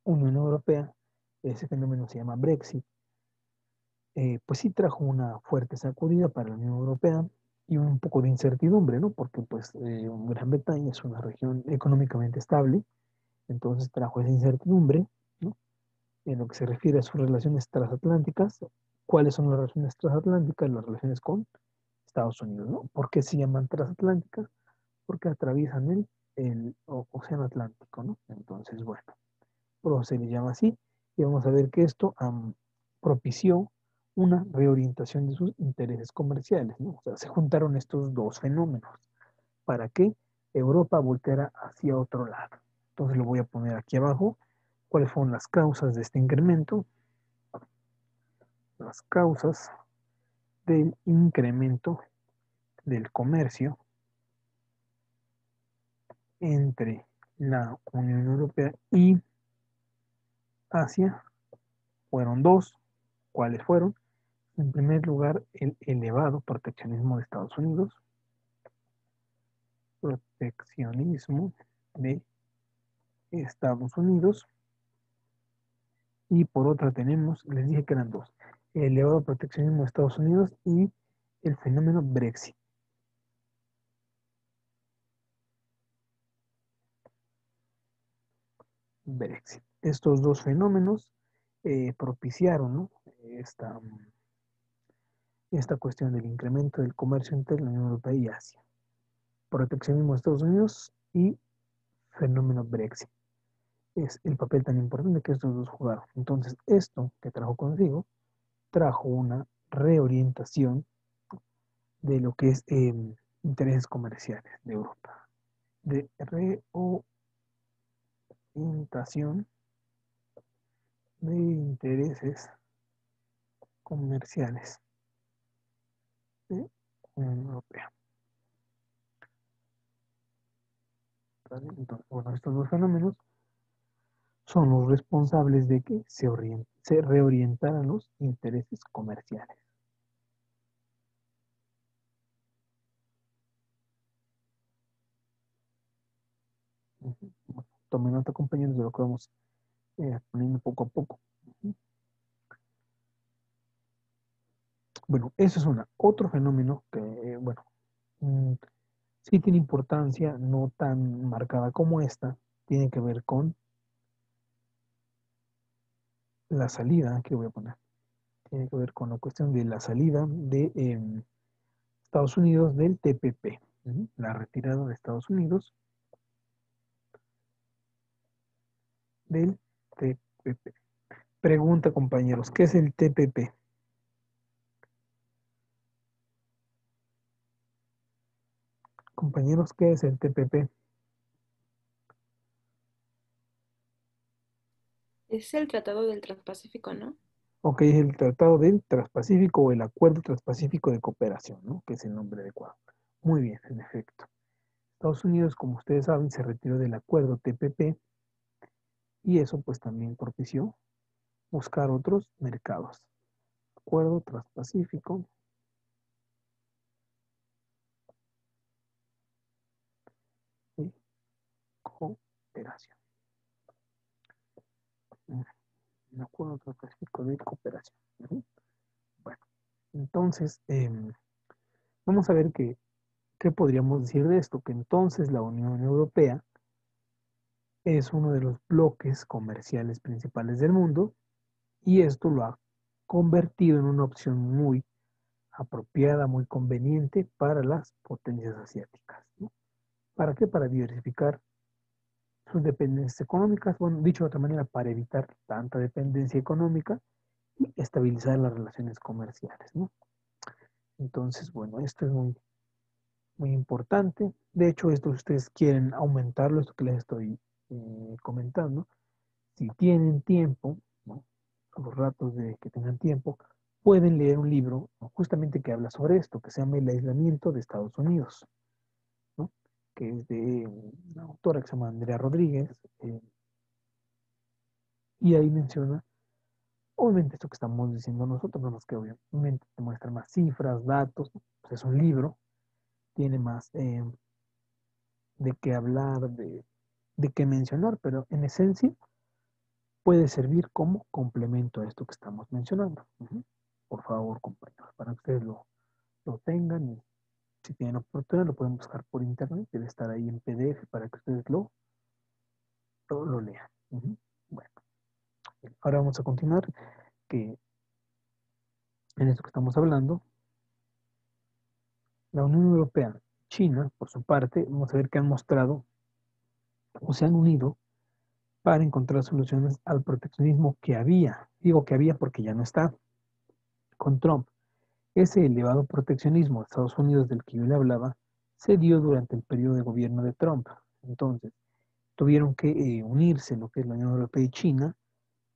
Unión Europea, ese fenómeno se llama Brexit, pues sí trajo una fuerte sacudida para la Unión Europea y un poco de incertidumbre, ¿no? Porque pues Gran Bretaña es una región económicamente estable, entonces trajo esa incertidumbre, ¿no? En lo que se refiere a sus relaciones transatlánticas. ¿Cuáles son las relaciones transatlánticas? Las relaciones con Estados Unidos, ¿no? ¿Por qué se llaman transatlánticas? Porque atraviesan el Océano Atlántico, ¿no? Entonces, bueno, pero se le llama así y vamos a ver que esto propició una reorientación de sus intereses comerciales, ¿no? O sea, se juntaron estos dos fenómenos para que Europa volteara hacia otro lado. Entonces lo voy a poner aquí abajo. ¿Cuáles fueron las causas de este incremento? Las causas del incremento del comercio entre la Unión Europea y Asia fueron dos. ¿Cuáles fueron? En primer lugar, el elevado proteccionismo de Estados Unidos. Proteccionismo de Estados Unidos. Y por otra tenemos, les dije que eran dos, el elevado proteccionismo de Estados Unidos y el fenómeno Brexit. Brexit. Estos dos fenómenos propiciaron, ¿no? esta cuestión del incremento del comercio entre la Unión Europea y Asia. Proteccionismo de Estados Unidos y fenómeno Brexit. Es el papel tan importante que estos dos jugaron. Entonces, esto que trajo consigo, trajo una reorientación de lo que es intereses comerciales de Europa. De reorientación de intereses comerciales de la Unión Europea. ¿Vale? Entonces, bueno, estos dos fenómenos son los responsables de que se reorientaran los intereses comerciales. Ujú. Bueno, tomen nota, compañeros, de lo que vamos poniendo poco a poco. Ujú. Bueno, eso es otro fenómeno que, bueno, mm, sí tiene importancia, no tan marcada como esta, tiene que ver con la salida, aquí lo voy a poner, tiene que ver con la cuestión de la salida de Estados Unidos del TPP, la retirada de Estados Unidos del TPP. Pregunta, compañeros, ¿qué es el TPP? Compañeros, ¿qué es el TPP? Es el Tratado del Transpacífico, ¿no? Ok, es el Tratado del Transpacífico o el Acuerdo Transpacífico de Cooperación, ¿no? Que es el nombre adecuado. Muy bien, en efecto. Estados Unidos, como ustedes saben, se retiró del acuerdo TPP y eso pues también propició buscar otros mercados. Acuerdo Transpacífico de Cooperación. Un acuerdo transpacífico de cooperación. Bueno, entonces, vamos a ver qué podríamos decir de esto, que entonces la Unión Europea es uno de los bloques comerciales principales del mundo y esto lo ha convertido en una opción muy apropiada, muy conveniente para las potencias asiáticas, ¿no? ¿Para qué? Para diversificar sus dependencias económicas, bueno, dicho de otra manera, para evitar tanta dependencia económica y estabilizar las relaciones comerciales, ¿no? Entonces, bueno, esto es muy, muy importante. De hecho, esto si ustedes quieren aumentarlo, esto que les estoy comentando, si tienen tiempo, ¿no? A los ratos de que tengan tiempo, pueden leer un libro, ¿no? Justamente que habla sobre esto, que se llama El aislamiento de Estados Unidos, ¿no? Que es de una autora que se llama Andrea Rodríguez, y ahí menciona, obviamente esto que estamos diciendo nosotros, no más que obviamente te muestra más cifras, datos, pues es un libro, tiene más de qué hablar, de qué mencionar, pero en esencia puede servir como complemento a esto que estamos mencionando. Por favor, compañeros, para que ustedes lo tengan y si tienen oportunidad lo pueden buscar por internet, debe estar ahí en PDF para que ustedes lo lean. Bueno, ahora vamos a continuar, que en esto que estamos hablando, la Unión Europea, China, por su parte, vamos a ver que han mostrado o se han unido para encontrar soluciones al proteccionismo que había. Digo que había porque ya no está con Trump. Ese elevado proteccionismo de Estados Unidos del que yo le hablaba se dio durante el periodo de gobierno de Trump. Entonces, tuvieron que unirse lo que es la Unión Europea y China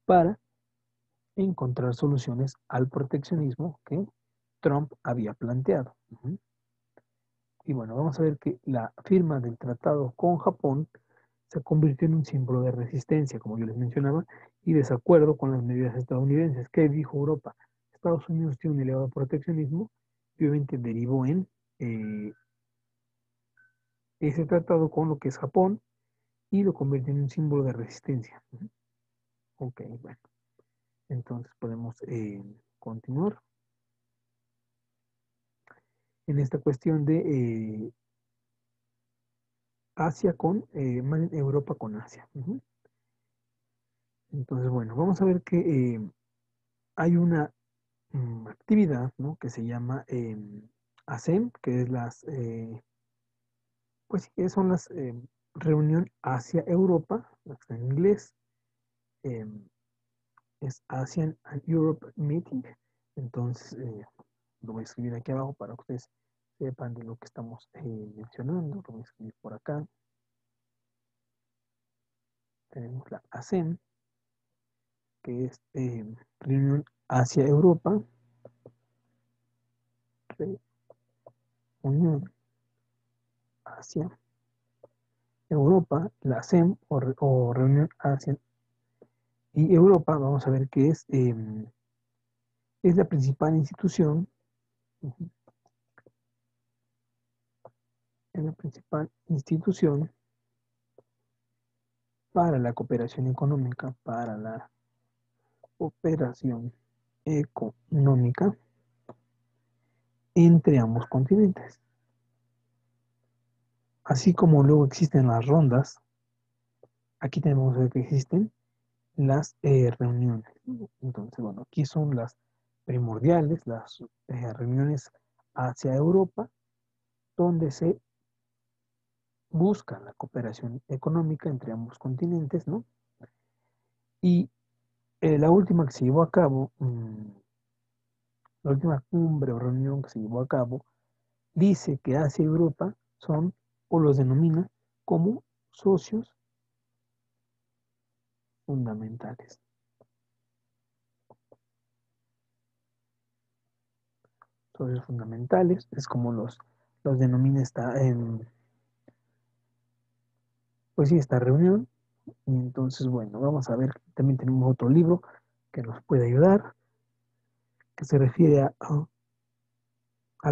para encontrar soluciones al proteccionismo que Trump había planteado. Y bueno, vamos a ver que la firma del tratado con Japón se convirtió en un símbolo de resistencia, como yo les mencionaba, y desacuerdo con las medidas estadounidenses. ¿Qué dijo Europa? Estados Unidos tiene un elevado proteccionismo y obviamente derivó en ese tratado con lo que es Japón y lo convirtió en un símbolo de resistencia. Ok, bueno, entonces podemos continuar en esta cuestión de Asia con, más bien Europa con Asia. Entonces, bueno, vamos a ver que hay una actividad, ¿no? Que se llama ASEM, que es pues sí, son las reunión Asia-Europa, en inglés, es ASEAN and Europe Meeting. Entonces, lo voy a escribir aquí abajo para que ustedes sepan de lo que estamos mencionando. Lo voy a escribir por acá. Tenemos la ASEM, que es reunión Asia-Europa, reunión Asia Europa, la SEM o Reunión Asia y Europa, vamos a ver que es la principal institución, es la principal institución para la cooperación económica, entre ambos continentes. Así como luego existen las rondas, aquí tenemos que existen las reuniones. Entonces, bueno, aquí son las primordiales, las reuniones hacia Europa, donde se busca la cooperación económica entre ambos continentes, ¿no? Y la última que se llevó a cabo, la última cumbre o reunión que se llevó a cabo, dice que Asia y Europa son, o los denomina, como socios fundamentales. Socios fundamentales es como los denomina pues sí, esta reunión. Y entonces, bueno, vamos a ver, también tenemos otro libro que nos puede ayudar, que se refiere a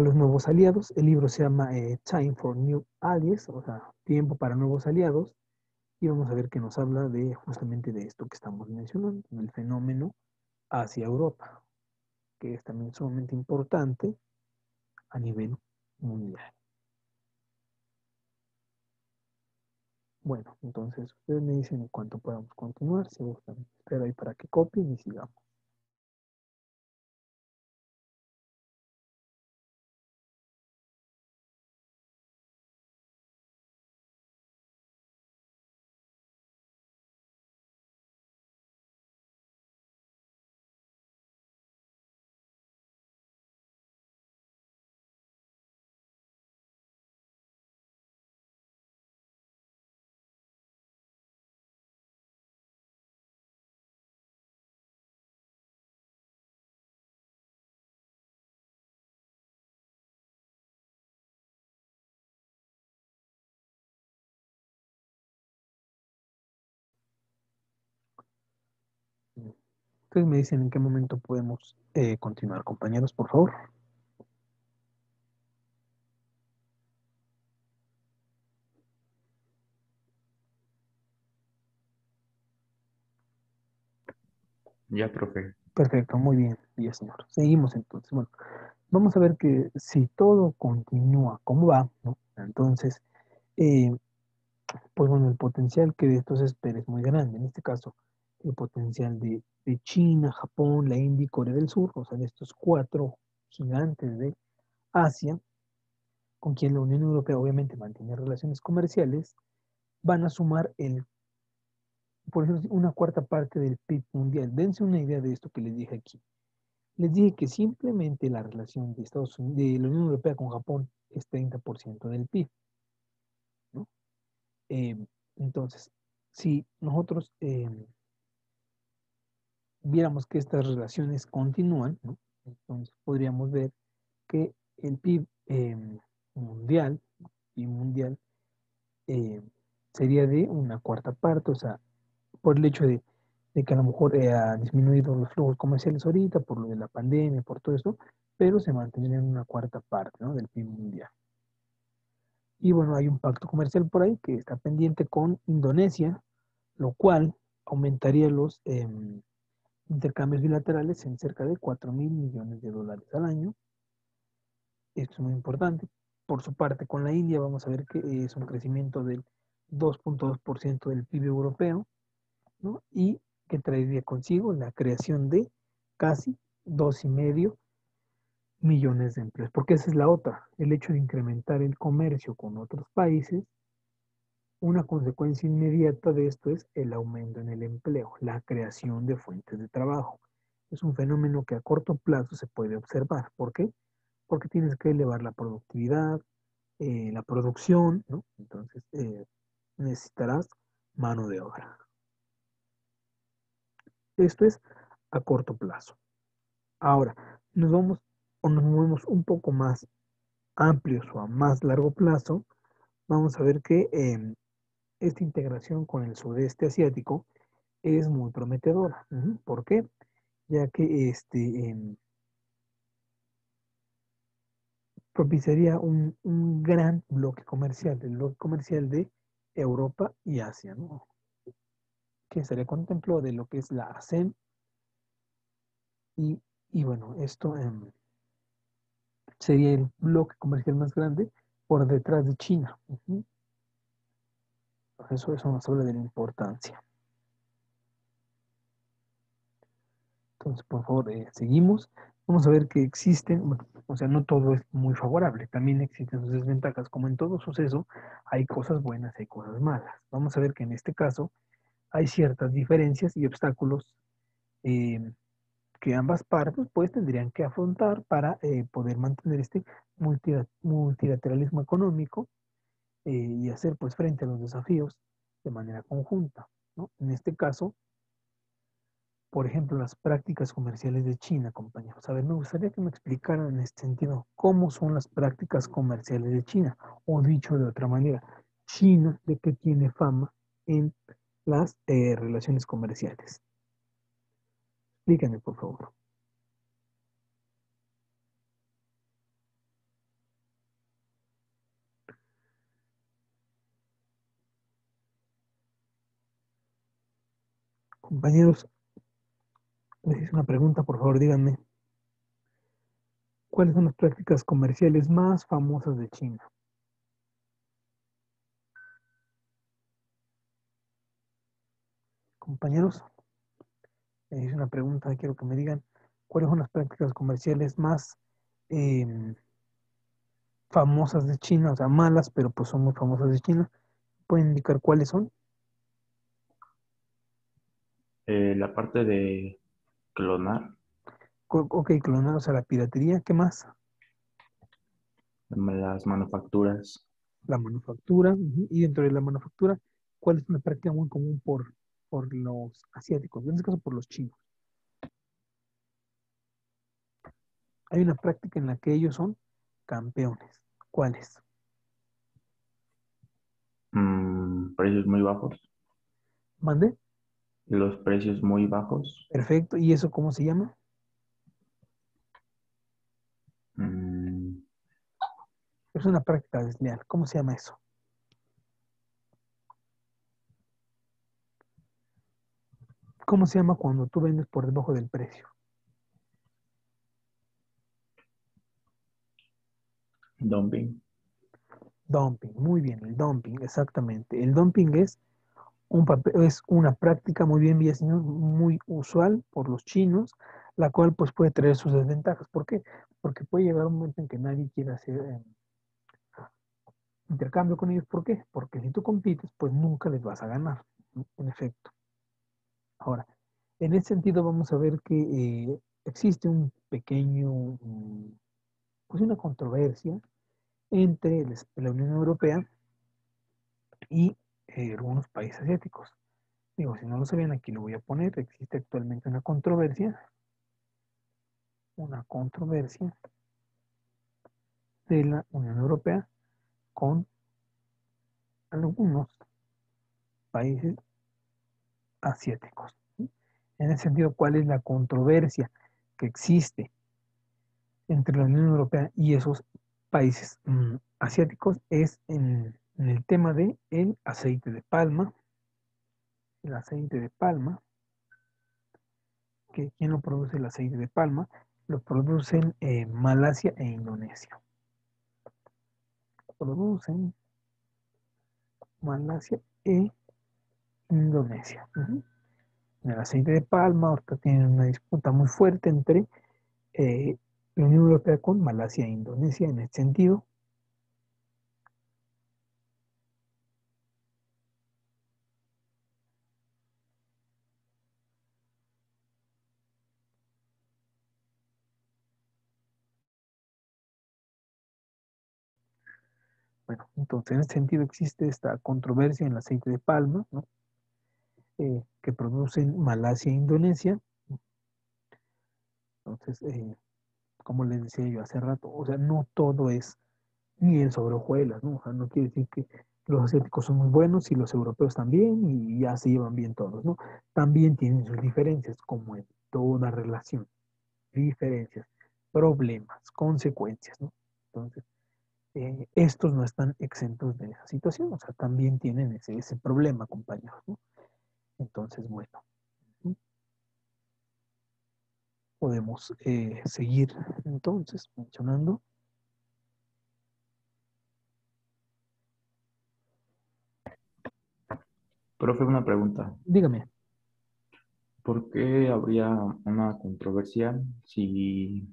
los nuevos aliados. El libro se llama Time for New Allies, o sea, tiempo para nuevos aliados. Y vamos a ver que nos habla de justamente de esto que estamos mencionando, del fenómeno hacia Europa, que es también sumamente importante a nivel mundial. Bueno, entonces ustedes me dicen en cuánto podamos continuar, si gustan. Espero ahí para que copien y sigamos. Ustedes me dicen en qué momento podemos continuar, compañeros, por favor. Ya, profe. Perfecto, muy bien, ya señor. Seguimos entonces. Bueno, vamos a ver que si todo continúa como va, ¿no? Entonces, eh, pues bueno, el potencial que de esto se espera es muy grande. En este caso, el potencial de China, Japón, la India y Corea del Sur, o sea, de estos cuatro gigantes de Asia, con quien la Unión Europea obviamente mantiene relaciones comerciales, van a sumar por ejemplo, una cuarta parte del PIB mundial. Dense una idea de esto que les dije aquí. Les dije que simplemente la relación de Estados Unidos, de la Unión Europea con Japón es 30% del PIB, ¿no? Eh, entonces, si nosotros viéramos que estas relaciones continúan, ¿no? Entonces podríamos ver que el PIB mundial, PIB mundial eh, sería de una cuarta parte, o sea, por el hecho de que a lo mejor ha disminuido los flujos comerciales ahorita, por lo de la pandemia, por todo eso, pero se mantendría en una cuarta parte, ¿no?, del PIB mundial. Y bueno, hay un pacto comercial por ahí que está pendiente con Indonesia, lo cual aumentaría los intercambios bilaterales en cerca de 4.000 millones de dólares al año. Esto es muy importante. Por su parte, con la India vamos a ver que es un crecimiento del 2.2% del PIB europeo, ¿no? Y que traería consigo la creación de casi 2,5 millones de empleos. Porque esa es la otra, el hecho de incrementar el comercio con otros países. Una consecuencia inmediata de esto es el aumento en el empleo, la creación de fuentes de trabajo. Es un fenómeno que a corto plazo se puede observar. ¿Por qué? Porque tienes que elevar la productividad, la producción, ¿no? Entonces necesitarás mano de obra. Esto es a corto plazo. Ahora, nos vamos o nos movemos un poco más amplios o a más largo plazo. Vamos a ver que esta integración con el sudeste asiático es muy prometedora. ¿Por qué? Ya que propiciaría un gran bloque comercial, el bloque comercial de Europa y Asia, ¿no?, que se le contempló de lo que es la ASEAN y bueno, esto sería el bloque comercial más grande por detrás de China. Ujú. Eso nos habla de la importancia. Entonces, por favor, seguimos. Vamos a ver que existen, bueno, o sea, no todo es muy favorable, también existen sus desventajas. Como en todo suceso, hay cosas buenas, hay cosas malas. Vamos a ver que en este caso hay ciertas diferencias y obstáculos eh, que ambas partes pues tendrían que afrontar para poder mantener este multilateralismo económico y hacer pues frente a los desafíos de manera conjunta, ¿no? En este caso, por ejemplo, las prácticas comerciales de China, compañeros. A ver, me gustaría que me explicaran en este sentido cómo son las prácticas comerciales de China, o dicho de otra manera, China de qué tiene fama en las relaciones comerciales. Explíquenme, por favor. Compañeros, les hice una pregunta, por favor, díganme, ¿cuáles son las prácticas comerciales más famosas de China? Compañeros, les hice una pregunta, quiero que me digan, ¿cuáles son las prácticas comerciales más eh, famosas de China? O sea, malas, pero pues son muy famosas de China. ¿Pueden indicar cuáles son? La parte de clonar, Ok, clonar, o sea, la piratería, ¿qué más? las manufacturas, La manufactura, ujú. Y dentro de la manufactura, ¿cuál es una práctica muy común por los asiáticos? En este caso, por los chinos. Hay una práctica en la que ellos son campeones. ¿Cuáles? precios muy bajos, ¿Mande? los precios muy bajos, Perfecto. ¿Y eso cómo se llama? mm, Es una práctica desleal. ¿Cómo se llama eso? ¿Cómo se llama cuando tú vendes por debajo del precio? dumping. Dumping. Muy bien, el dumping, exactamente. El dumping es una práctica muy bien, señor, muy usual por los chinos, la cual pues puede traer sus desventajas. ¿Por qué? Porque puede llegar un momento en que nadie quiera hacer intercambio con ellos. ¿Por qué? Porque si tú compites, pues nunca les vas a ganar, ¿no? En efecto. Ahora, en ese sentido vamos a ver que existe un pequeño, pues una controversia entre la Unión Europea y algunos países asiáticos. Digo, si no lo sabían, aquí lo voy a poner. Existe actualmente una controversia de la Unión Europea con algunos países asiáticos, ¿sí? En ese sentido, ¿cuál es la controversia que existe entre la Unión Europea y esos países asiáticos? Es en el tema de el aceite de palma. El aceite de palma, que ¿quién lo produce el aceite de palma? Lo producen Malasia e Indonesia. Producen Malasia e Indonesia. Ujú. En el aceite de palma, ahorita tienen una disputa muy fuerte entre eh, la Unión Europea con Malasia e Indonesia en este sentido. Bueno, entonces en este sentido existe esta controversia en el aceite de palma, ¿no? Que producen Malasia e Indonesia. Entonces, como les decía yo hace rato, o sea, no todo es miel sobre hojuelas, ¿no? O sea, no quiere decir que los asiáticos son muy buenos y los europeos también y ya se llevan bien todos, ¿no? También tienen sus diferencias, como en toda relación, diferencias, problemas, consecuencias, ¿no? Entonces, estos no están exentos de esa situación, o sea, también tienen ese problema, compañeros, ¿no? Entonces, bueno, podemos seguir entonces mencionando. Profe, una pregunta. Dígame. ¿Por qué habría una controversia si,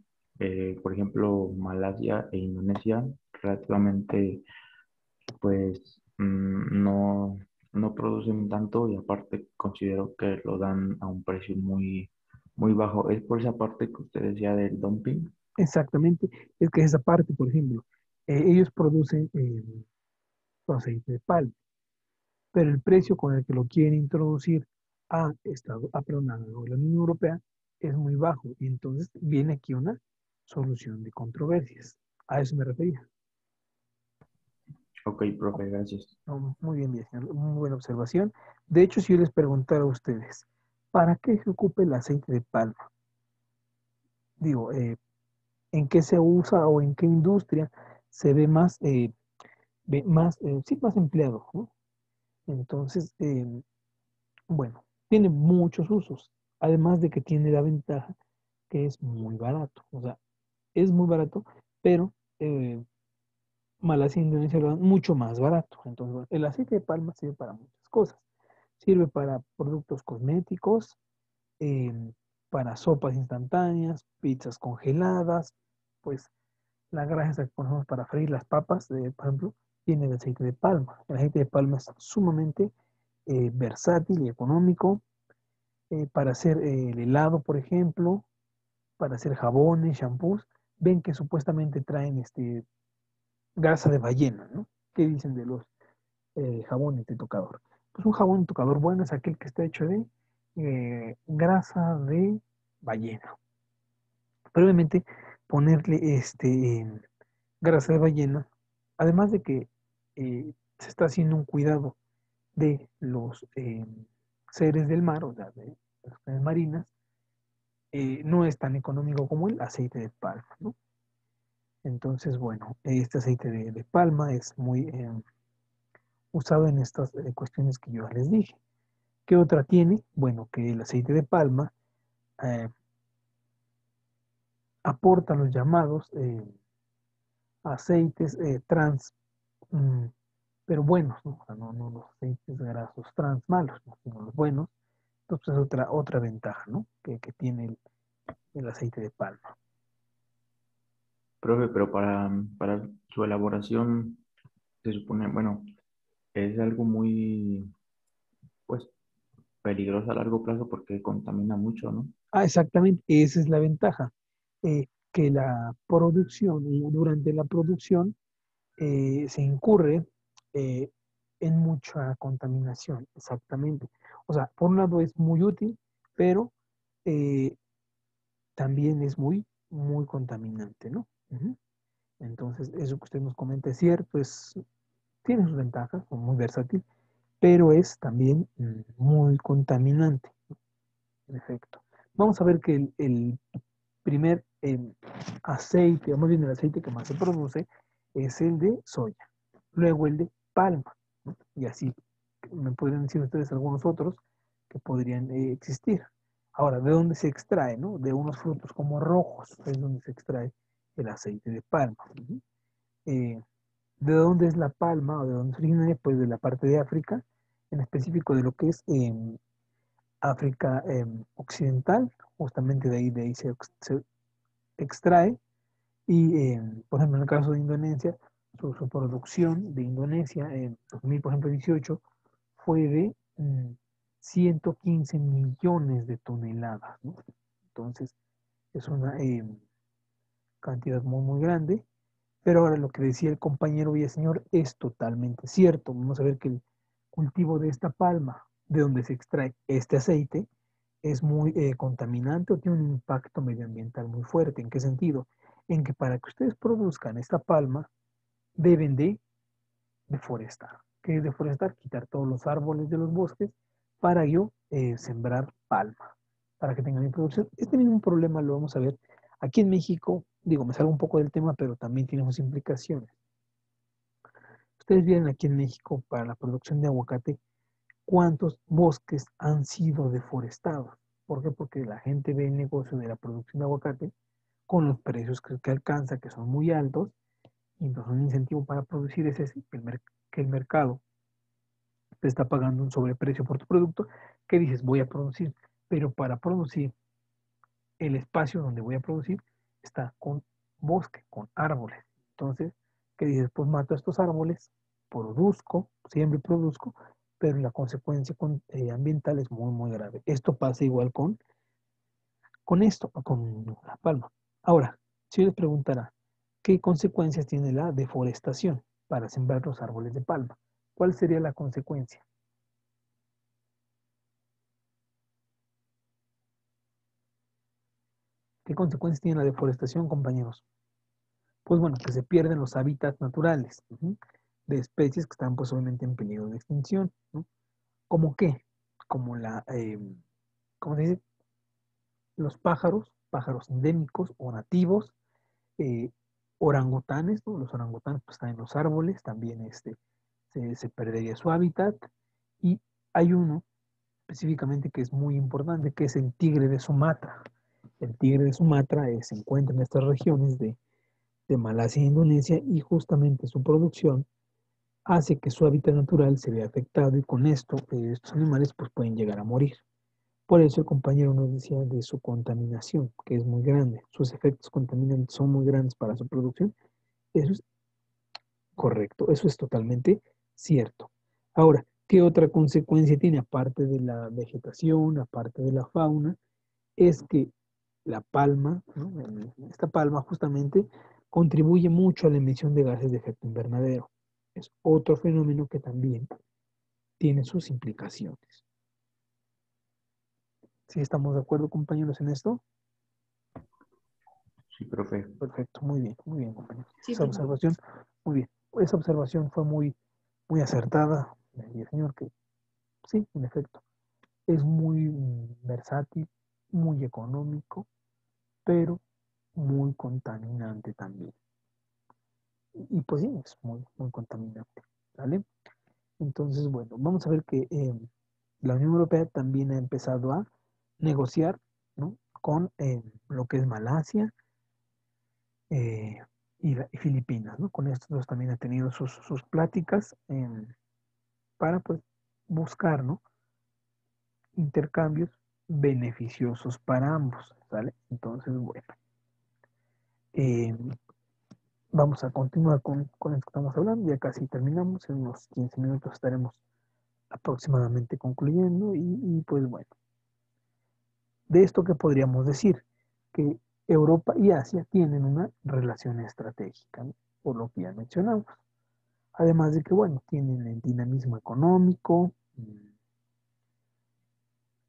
por ejemplo, Malasia e Indonesia relativamente, pues, no producen tanto y aparte considero que lo dan a un precio muy bajo? ¿Es por esa parte que usted decía del dumping? Exactamente. Es que esa parte, por ejemplo, ellos producen aceite de palma, pero el precio con el que lo quieren introducir perdón, a la Unión Europea es muy bajo. Y entonces viene aquí una solución de controversias. A eso me refería. Ok, profe, gracias. No, muy bien, señor. Muy buena observación. De hecho, si yo les preguntara a ustedes, ¿para qué se ocupa el aceite de palma? Digo, ¿en qué se usa o en qué industria se ve más, sí, más empleado, ¿no? Entonces, bueno, tiene muchos usos, además de que tiene la ventaja que es muy barato. O sea, es muy barato, pero Malasia e Indonesia lo dan mucho más barato. Entonces, bueno, el aceite de palma sirve para muchas cosas. Sirve para productos cosméticos, eh, para sopas instantáneas, pizzas congeladas, pues la grasa que ponemos para freír las papas, por ejemplo, viene de aceite de palma. El aceite de palma es sumamente versátil y económico para hacer el helado, por ejemplo, para hacer jabones, shampoos. Ven que supuestamente traen grasa de ballena, ¿no? ¿Qué dicen de los jabones de tocador? Pues un jabón de tocador bueno es aquel que está hecho de grasa de ballena. Pero obviamente ponerle grasa de ballena, además de que se está haciendo un cuidado de los seres del mar, o sea, de las especies marinas, no es tan económico como el aceite de palma, ¿no? Entonces, bueno, este aceite de palma es muy usado en estas cuestiones que yo les dije. ¿Qué otra tiene? Bueno, que el aceite de palma eh, aporta los llamados aceites trans, mm, pero buenos, ¿no? O sea, no los aceites grasos trans malos, ¿no? Sino los buenos. Entonces es otra ventaja, ¿no? Que tiene el aceite de palma. Profe, pero para su elaboración se supone, bueno, es algo muy, pues, peligroso a largo plazo porque contamina mucho, ¿no? Ah, exactamente, esa es la ventaja. Que la producción, y durante la producción, se incurre eh, en mucha contaminación, exactamente. O sea, por un lado es muy útil, pero eh, también es muy contaminante, ¿no? Ujú. Entonces, eso que usted nos comenta es cierto, tiene sus ventajas, es muy versátil, pero es también muy contaminante, en efecto. Vamos a ver que el primer aceite, o más bien el aceite que más se produce, es el de soya, luego el de palma, ¿no? Y así me podrían decir ustedes algunos otros que podrían existir. Ahora, ¿de dónde se extrae, no? De unos frutos como rojos, es donde se extrae el aceite de palma. Ujú. Eh, ¿De dónde es la palma o de dónde se origina? Pues de la parte de África, en específico de lo que es África Occidental, justamente de ahí se extrae. Y, por ejemplo, en el caso de Indonesia, su producción de Indonesia en 2000, por ejemplo, 18, fue de 115 millones de toneladas, ¿no? Entonces, es una cantidad muy grande. Pero ahora lo que decía el compañero Villaseñor es totalmente cierto. Vamos a ver que el cultivo de esta palma, de donde se extrae este aceite, es muy contaminante o tiene un impacto medioambiental muy fuerte. ¿En qué sentido? En que para que ustedes produzcan esta palma, deben de deforestar. ¿Qué es deforestar? Quitar todos los árboles de los bosques para yo sembrar palma, para que tengan mi producción. Este mismo problema lo vamos a ver aquí en México. Digo, me salgo un poco del tema, pero también tiene sus implicaciones. Ustedes vieron aquí en México para la producción de aguacate cuántos bosques han sido deforestados. ¿Por qué? Porque la gente ve el negocio de la producción de aguacate con los precios que alcanza, que son muy altos, y entonces un incentivo para producir es ese, que el mercado te está pagando un sobreprecio por tu producto, que dices, voy a producir, pero para producir, el espacio donde voy a producir está con bosque, con árboles. Entonces, ¿qué dices? Pues mato estos árboles, produzco, siempre produzco, pero la consecuencia ambiental es muy, muy grave. Esto pasa igual con esto, con la palma. Ahora, si yo les preguntara, ¿qué consecuencias tiene la deforestación para sembrar los árboles de palma? ¿Cuál sería la consecuencia? ¿Qué consecuencias tiene la deforestación, compañeros? Pues bueno, que se pierden los hábitats naturales de especies que están pues obviamente en peligro de extinción, ¿no? ¿Cómo qué? Como ¿cómo se dice? Los pájaros endémicos o nativos, eh, orangutanes, ¿no? Los orangutanes pues, están en los árboles, también se perdería su hábitat. Y hay uno específicamente que es muy importante, que es el tigre de Sumatra. El tigre de Sumatra se encuentra en estas regiones de Malasia e Indonesia y justamente su producción hace que su hábitat natural se vea afectado y con esto estos animales pues, pueden llegar a morir. Por eso el compañero nos decía de su contaminación, que es muy grande. Sus efectos contaminantes son muy grandes para su producción. Eso es correcto, eso es totalmente cierto. Ahora, ¿qué otra consecuencia tiene aparte de la vegetación, aparte de la fauna? Es que la palma, ¿no? Esta palma justamente contribuye mucho a la emisión de gases de efecto invernadero. Es otro fenómeno que también tiene sus implicaciones. ¿Sí estamos de acuerdo, compañeros, en esto? Sí, profe. Perfecto, muy bien, compañeros. Sí, Esa profe. observación, muy bien. Esa observación fue muy, muy acertada. Y el señor que, sí, en efecto, es muy versátil, muy económico, pero muy contaminante también. Y pues sí, es muy, muy contaminante. ¿Vale? Entonces, bueno, vamos a ver que la Unión Europea también ha empezado a negociar, ¿no? Con lo que es Malasia eh, y Filipinas, ¿no? Con estos dos también ha tenido sus pláticas para pues buscar, ¿no? Intercambios beneficiosos para ambos, ¿vale? Entonces, bueno, eh, vamos a continuar con esto que estamos hablando, ya casi terminamos, en unos 15 minutos estaremos aproximadamente concluyendo y pues bueno, de esto que podríamos decir que Europa y Asia tienen una relación estratégica, ¿no? Por lo que ya mencionamos. Además de que, bueno, tienen el dinamismo económico,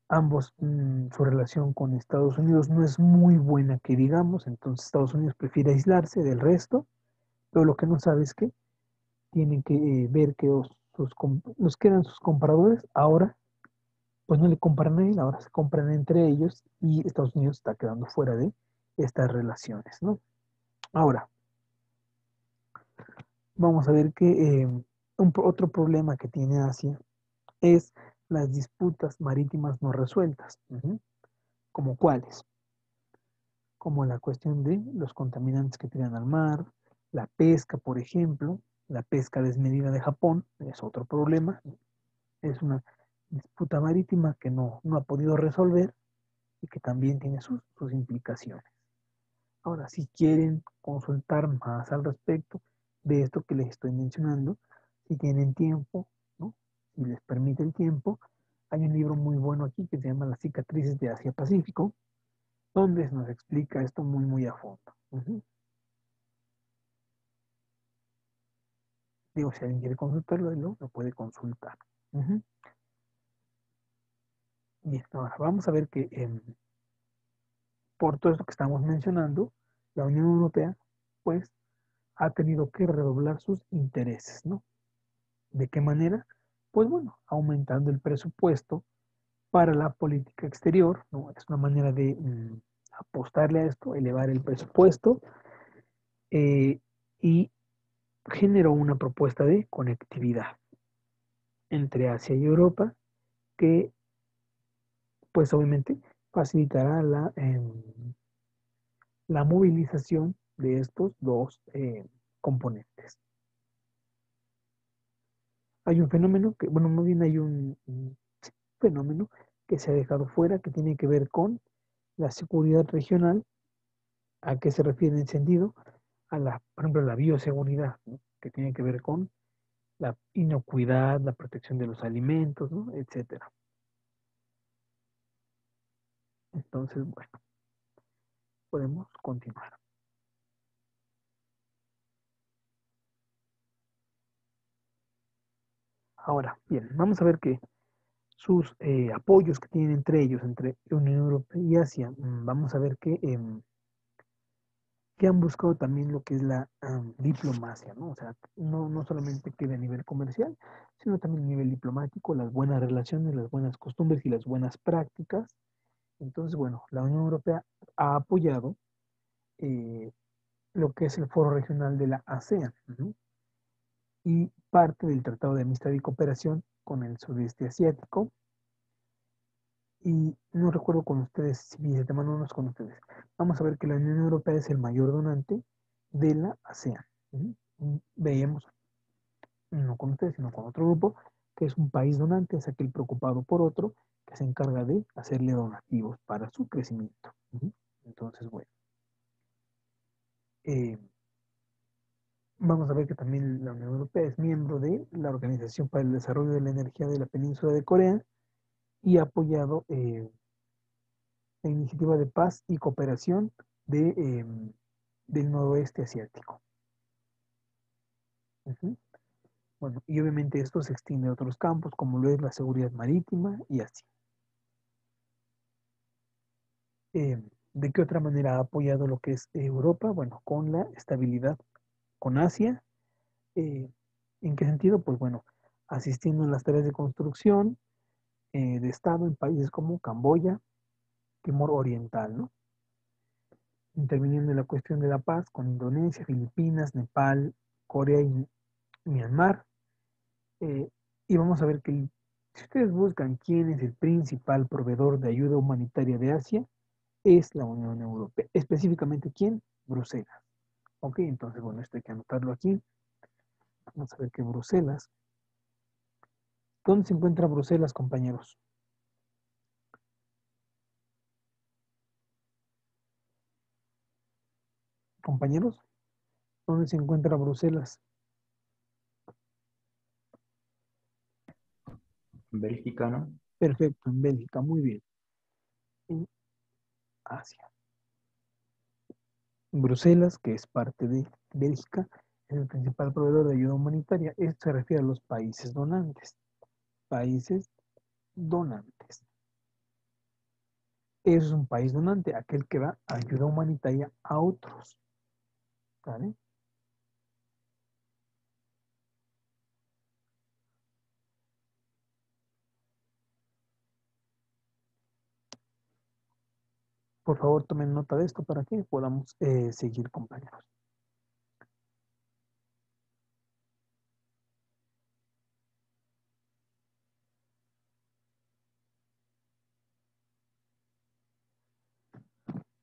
ambos, su relación con Estados Unidos no es muy buena que digamos, entonces Estados Unidos prefiere aislarse del resto, pero lo que no sabe es que tienen que ver que los que eran sus compradores ahora pues no le compran a él, ahora se compran entre ellos y Estados Unidos está quedando fuera de estas relaciones, ¿no? Ahora, vamos a ver que otro problema que tiene Asia es las disputas marítimas no resueltas. ¿Como cuáles? Como la cuestión de los contaminantes que tiran al mar, la pesca, por ejemplo, la pesca desmedida de Japón, es otro problema, es una disputa marítima que no ha podido resolver y que también tiene sus implicaciones. Ahora, si quieren consultar más al respecto de esto que les estoy mencionando, si tienen tiempo, ¿no? Si les permite el tiempo, hay un libro muy bueno aquí que se llama Las cicatrices de Asia-Pacífico, donde nos explica esto muy, muy a fondo. Digo, si alguien quiere consultarlo, lo puede consultar. Bien, ahora vamos a ver que por todo esto que estamos mencionando, la Unión Europea, pues, ha tenido que redoblar sus intereses, ¿no? ¿De qué manera? Pues bueno, aumentando el presupuesto para la política exterior, ¿no? Es una manera de apostarle a esto, elevar el presupuesto eh, y generó una propuesta de conectividad entre Asia y Europa que pues obviamente facilitará la movilización de estos dos componentes. hay un fenómeno que, bueno, más bien hay un fenómeno que se ha dejado fuera que tiene que ver con la seguridad regional. ¿A qué se refiere en sentido? Por ejemplo, la bioseguridad, ¿no? Que tiene que ver con la inocuidad, la protección de los alimentos, ¿no? Etcétera. Entonces, bueno, podemos continuar. Ahora, bien, vamos a ver que sus apoyos que tienen entre ellos, entre Unión Europea y Asia, vamos a ver que han buscado también lo que es la diplomacia, ¿no? O sea, no solamente queda a nivel comercial, sino también a nivel diplomático, las buenas relaciones, las buenas costumbres y las buenas prácticas. Entonces, bueno, la Unión Europea ha apoyado eh, lo que es el Foro Regional de la ASEAN, ¿no? Y parte del Tratado de Amistad y Cooperación con el Sudeste Asiático. Y no recuerdo con ustedes, si de antemano no es con ustedes. Vamos a ver que la Unión Europea es el mayor donante de la ASEAN. Veíamos, no con ustedes, sino con otro grupo, que es un país donante, es aquel preocupado por otro, que se encarga de hacerle donativos para su crecimiento. Entonces, bueno. Eh, Vamos a ver que también la Unión Europea es miembro de la Organización para el Desarrollo de la Energía de la Península de Corea y ha apoyado la iniciativa de paz y cooperación del noroeste asiático. Bueno, y obviamente esto se extiende a otros campos, como lo es la seguridad marítima y así. ¿De qué otra manera ha apoyado lo que es Europa? Bueno, con la estabilidad con Asia. ¿En qué sentido? Pues bueno, asistiendo en las tareas de construcción de Estado en países como Camboya, Timor Oriental, ¿no? Interviniendo en la cuestión de la paz con Indonesia, Filipinas, Nepal, Corea y Myanmar. Y vamos a ver que si ustedes buscan quién es el principal proveedor de ayuda humanitaria de Asia, es la Unión Europea. Específicamente, ¿quién? Bruselas. Ok, entonces, bueno, esto hay que anotarlo aquí. Vamos a ver que Bruselas. ¿Dónde se encuentra Bruselas, compañeros? Compañeros, ¿dónde se encuentra Bruselas? Bélgica, ¿no? Perfecto, en Bélgica, muy bien. En Asia. Bruselas, que es parte de Bélgica, es el principal proveedor de ayuda humanitaria. Esto se refiere a los países donantes. Países donantes. Eso es un país donante, aquel que da ayuda humanitaria a otros. ¿Vale? Por favor, tomen nota de esto para que podamos seguir, compañeros.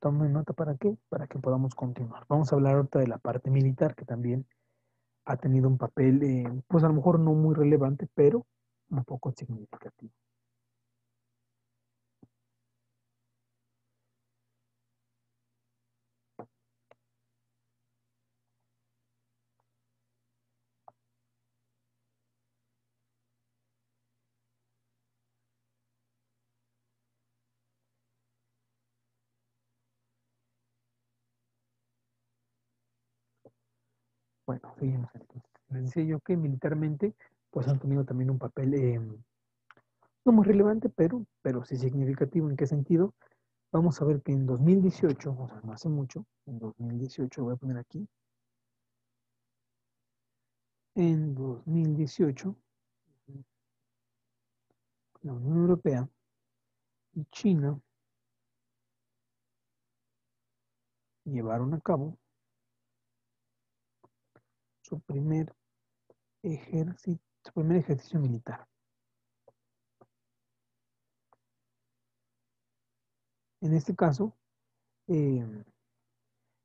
Tomen nota para qué, para que podamos continuar. Vamos a hablar ahorita de la parte militar, que también ha tenido un papel, pues a lo mejor no muy relevante, pero un poco significativo. Bueno, seguimos entonces. Les decía yo que militarmente, pues han tenido también un papel no muy relevante, pero sí significativo. ¿En qué sentido? Vamos a ver que en 2018, o sea, no hace mucho, en 2018, lo voy a poner aquí, en 2018, la Unión Europea y China llevaron a cabo su primer ejercicio militar. En este caso, eh,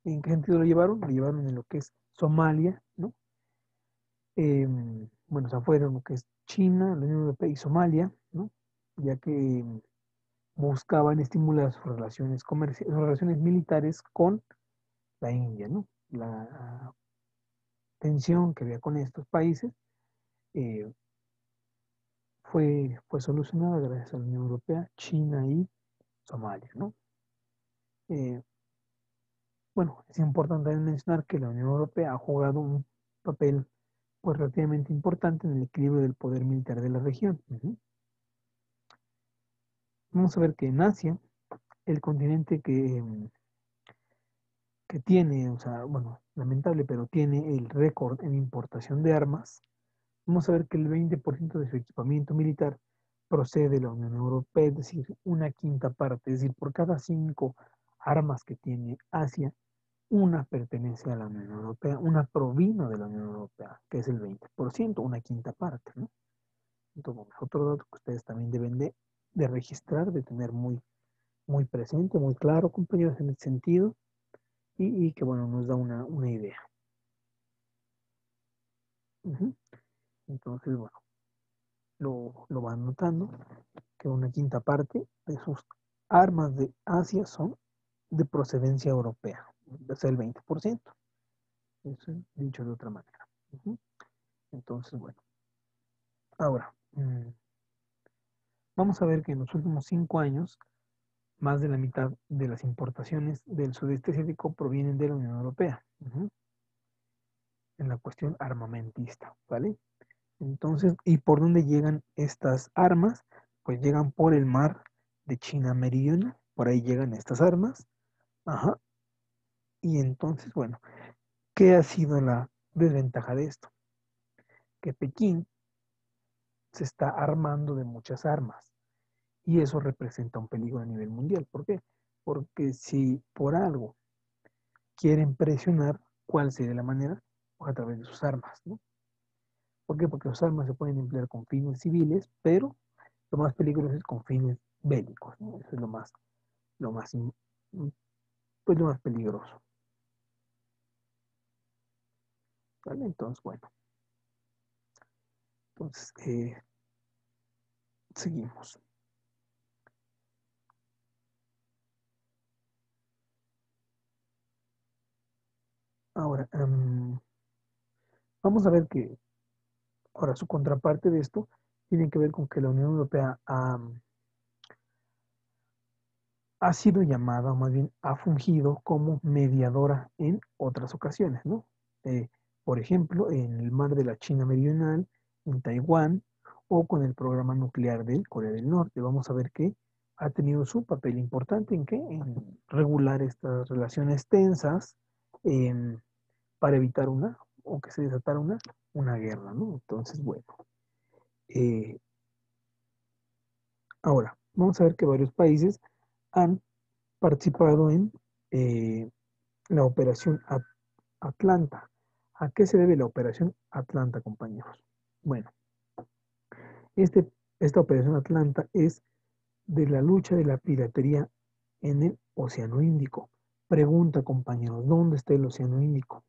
¿en qué sentido lo llevaron? Lo llevaron en lo que es Somalia, ¿no? bueno, se fueron lo que es China, la Unión Europea y Somalia, ¿no? Ya que buscaban estimular sus relaciones comerciales, sus relaciones militares con la India, ¿no? La tensión que había con estos países eh, fue solucionada gracias a la Unión Europea, China y Somalia, ¿no? Eh, bueno, es importante también mencionar que la Unión Europea ha jugado un papel pues relativamente importante en el equilibrio del poder militar de la región. Vamos a ver que en Asia, el continente que tiene, o sea, bueno, lamentable, pero tiene el récord en importación de armas, vamos a ver que el 20% de su equipamiento militar procede de la Unión Europea, es decir, una quinta parte, es decir, por cada 5 armas que tiene Asia, una pertenece a la Unión Europea, una provino de la Unión Europea, que es el 20%, una quinta parte, ¿no? Entonces, otro dato que ustedes también deben de registrar, de tener muy presente, muy claro, compañeros, en ese sentido, y que, bueno, nos da una idea. Ujú. Entonces, bueno, lo van notando, que una quinta parte de sus armas de Asia son de procedencia europea, es el 20%, eso dicho de otra manera. Ujú. Entonces, bueno, ahora, vamos a ver que en los últimos 5 años, más de la mitad de las importaciones del sudeste asiático provienen de la Unión Europea, en la cuestión armamentista, ¿vale? Entonces, ¿y por dónde llegan estas armas? Pues llegan por el mar de China Meridional, por ahí llegan estas armas, ajá, y entonces, bueno, ¿qué ha sido la desventaja de esto? Que Pekín se está armando de muchas armas, y eso representa un peligro a nivel mundial. ¿Por qué? Porque si por algo quieren presionar, ¿cuál sería la manera? Pues a través de sus armas, ¿no? ¿Por qué? Porque sus armas se pueden emplear con fines civiles, pero lo más peligroso es con fines bélicos, ¿no? Eso es lo más, pues lo más peligroso, ¿vale? Entonces, bueno, entonces seguimos. Ahora, vamos a ver que, ahora su contraparte de esto tiene que ver con que la Unión Europea ha sido llamada, o más bien ha fungido como mediadora en otras ocasiones, ¿no? Eh, por ejemplo, en el mar de la China Meridional, en Taiwán, o con el programa nuclear de Corea del Norte. Vamos a ver que ha tenido su papel importante en qué, en regular estas relaciones tensas, para evitar o que se desatara una guerra, ¿no? Entonces, bueno, eh, ahora, vamos a ver que varios países han participado en eh, la operación Atlanta. ¿A qué se debe la operación Atlanta, compañeros? Bueno, esta operación Atlanta es de la lucha de la piratería en el Océano Índico. Pregunta, compañeros, ¿dónde está el Océano Índico?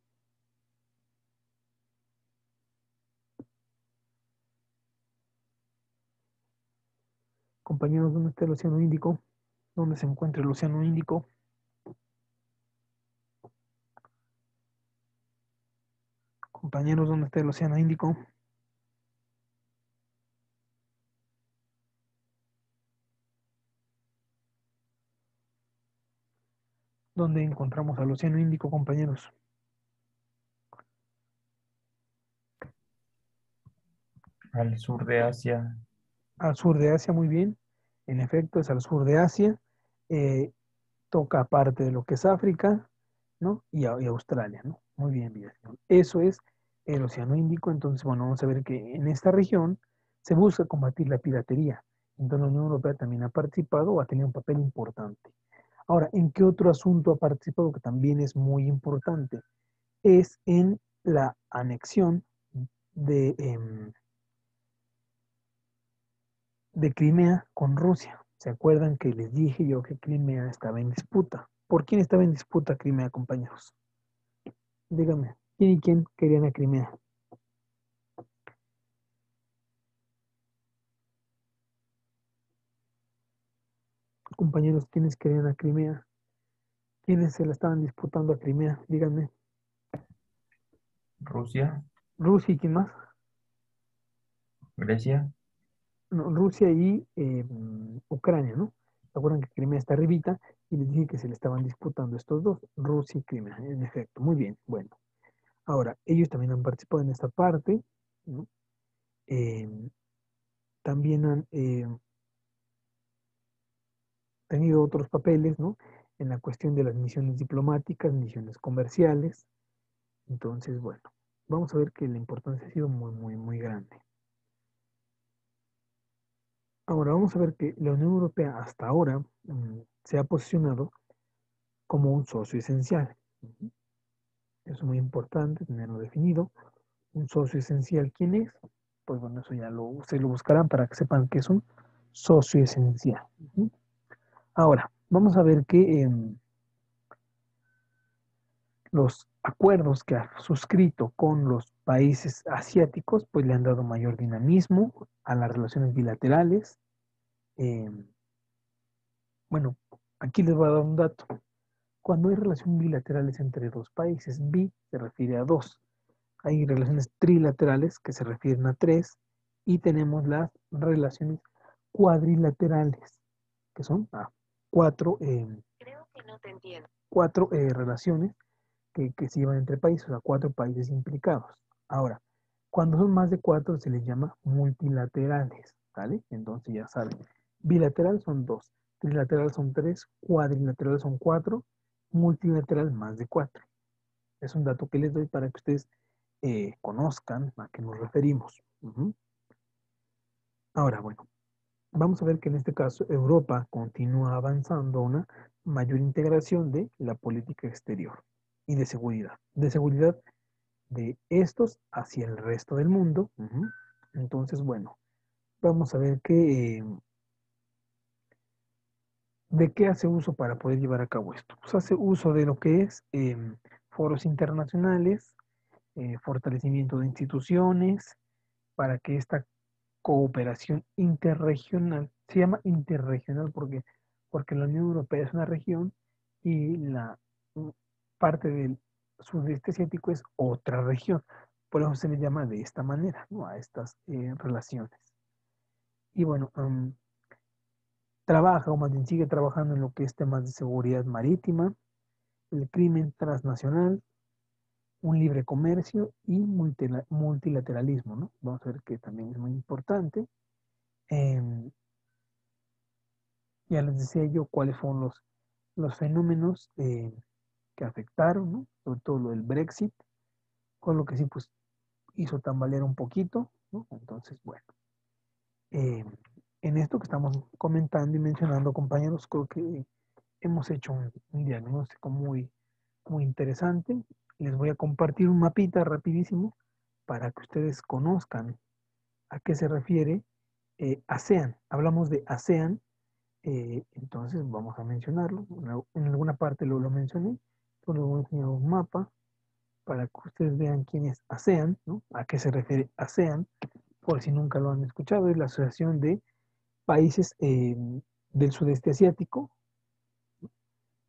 Compañeros, ¿dónde está el Océano Índico? ¿Dónde se encuentra el Océano Índico? Compañeros, ¿dónde está el Océano Índico? ¿Dónde encontramos al Océano Índico, compañeros? Al sur de Asia. Al sur de Asia, muy bien. En efecto, es al sur de Asia. Eh, Toca parte de lo que es África, ¿no? Y Australia, ¿no? Muy bien, bien. Eso es el Océano Índico. Entonces, bueno, vamos a ver que en esta región se busca combatir la piratería. Entonces, la Unión Europea también ha participado o ha tenido un papel importante. Ahora, ¿en qué otro asunto ha participado que también es muy importante? Es en la anexión de, de Crimea con Rusia. ¿Se acuerdan que les dije yo que Crimea estaba en disputa? ¿Por quién estaba en disputa Crimea, compañeros? Díganme, ¿quién y quién querían a Crimea? compañeros, ¿quiénes querían a Crimea? ¿Quiénes se la estaban disputando a Crimea? Díganme. Rusia, Rusia y ¿quién más? Grecia, No, Rusia y Ucrania, ¿no? ¿Se acuerdan que Crimea está arribita? Y les dije que se le estaban disputando estos dos, Rusia y Crimea, en efecto. Muy bien, bueno. Ahora, ellos también han participado en esta parte, ¿no? Eh, también han tenido otros papeles, ¿no? En la cuestión de las misiones diplomáticas, misiones comerciales. Entonces, bueno, vamos a ver que la importancia ha sido muy, muy, muy grande. Ahora vamos a ver que la Unión Europea hasta ahora se ha posicionado como un socio esencial. Es muy importante tenerlo definido. Un socio esencial, ¿quién es? Pues bueno, eso ya ustedes lo buscarán para que sepan que es un socio esencial. Ahora, vamos a ver que los acuerdos que ha suscrito con los países asiáticos, pues le han dado mayor dinamismo a las relaciones bilaterales. Eh, bueno, aquí les voy a dar un dato. Cuando hay relaciones bilaterales entre dos países, bi se refiere a dos. Hay relaciones trilaterales que se refieren a tres y tenemos las relaciones cuadrilaterales, que son cuatro, Creo que no te entiendo. cuatro relaciones que se llevan entre países, o sea, cuatro países implicados. Ahora, cuando son más de cuatro se les llama multilaterales, ¿vale? Entonces ya saben, bilateral son dos, trilateral son tres, cuadrilateral son cuatro, multilateral más de cuatro. Es un dato que les doy para que ustedes conozcan a qué nos referimos. Ahora, bueno, vamos a ver que en este caso Europa continúa avanzando a una mayor integración de la política exterior y de seguridad. De seguridad de estos hacia el resto del mundo. Entonces, bueno, vamos a ver de qué hace uso para poder llevar a cabo esto. Pues hace uso de lo que es foros internacionales, fortalecimiento de instituciones, para que esta cooperación interregional, se llama interregional porque la Unión Europea es una región y la parte del sudeste asiático es otra región. Por eso se le llama de esta manera, ¿no? A estas relaciones. Y bueno, trabaja o más bien sigue trabajando en lo que es temas de seguridad marítima, el crimen transnacional, un libre comercio y multilateralismo, ¿no? Vamos a ver que también es muy importante. Ya les decía yo cuáles fueron los fenómenos que afectaron, ¿no? Sobre todo lo del Brexit, con lo que sí pues hizo tambalear un poquito, ¿no? Entonces, bueno, eh, en esto que estamos comentando y mencionando, compañeros, creo que hemos hecho un diagnóstico muy, muy interesante. Les voy a compartir un mapita rapidísimo para que ustedes conozcan a qué se refiere ASEAN. Hablamos de ASEAN, entonces vamos a mencionarlo. En alguna parte lo mencioné. Entonces les voy a enseñar un mapa para que ustedes vean quién es ASEAN, ¿no? A qué se refiere ASEAN, por si nunca lo han escuchado. Es la Asociación de Países del Sudeste Asiático.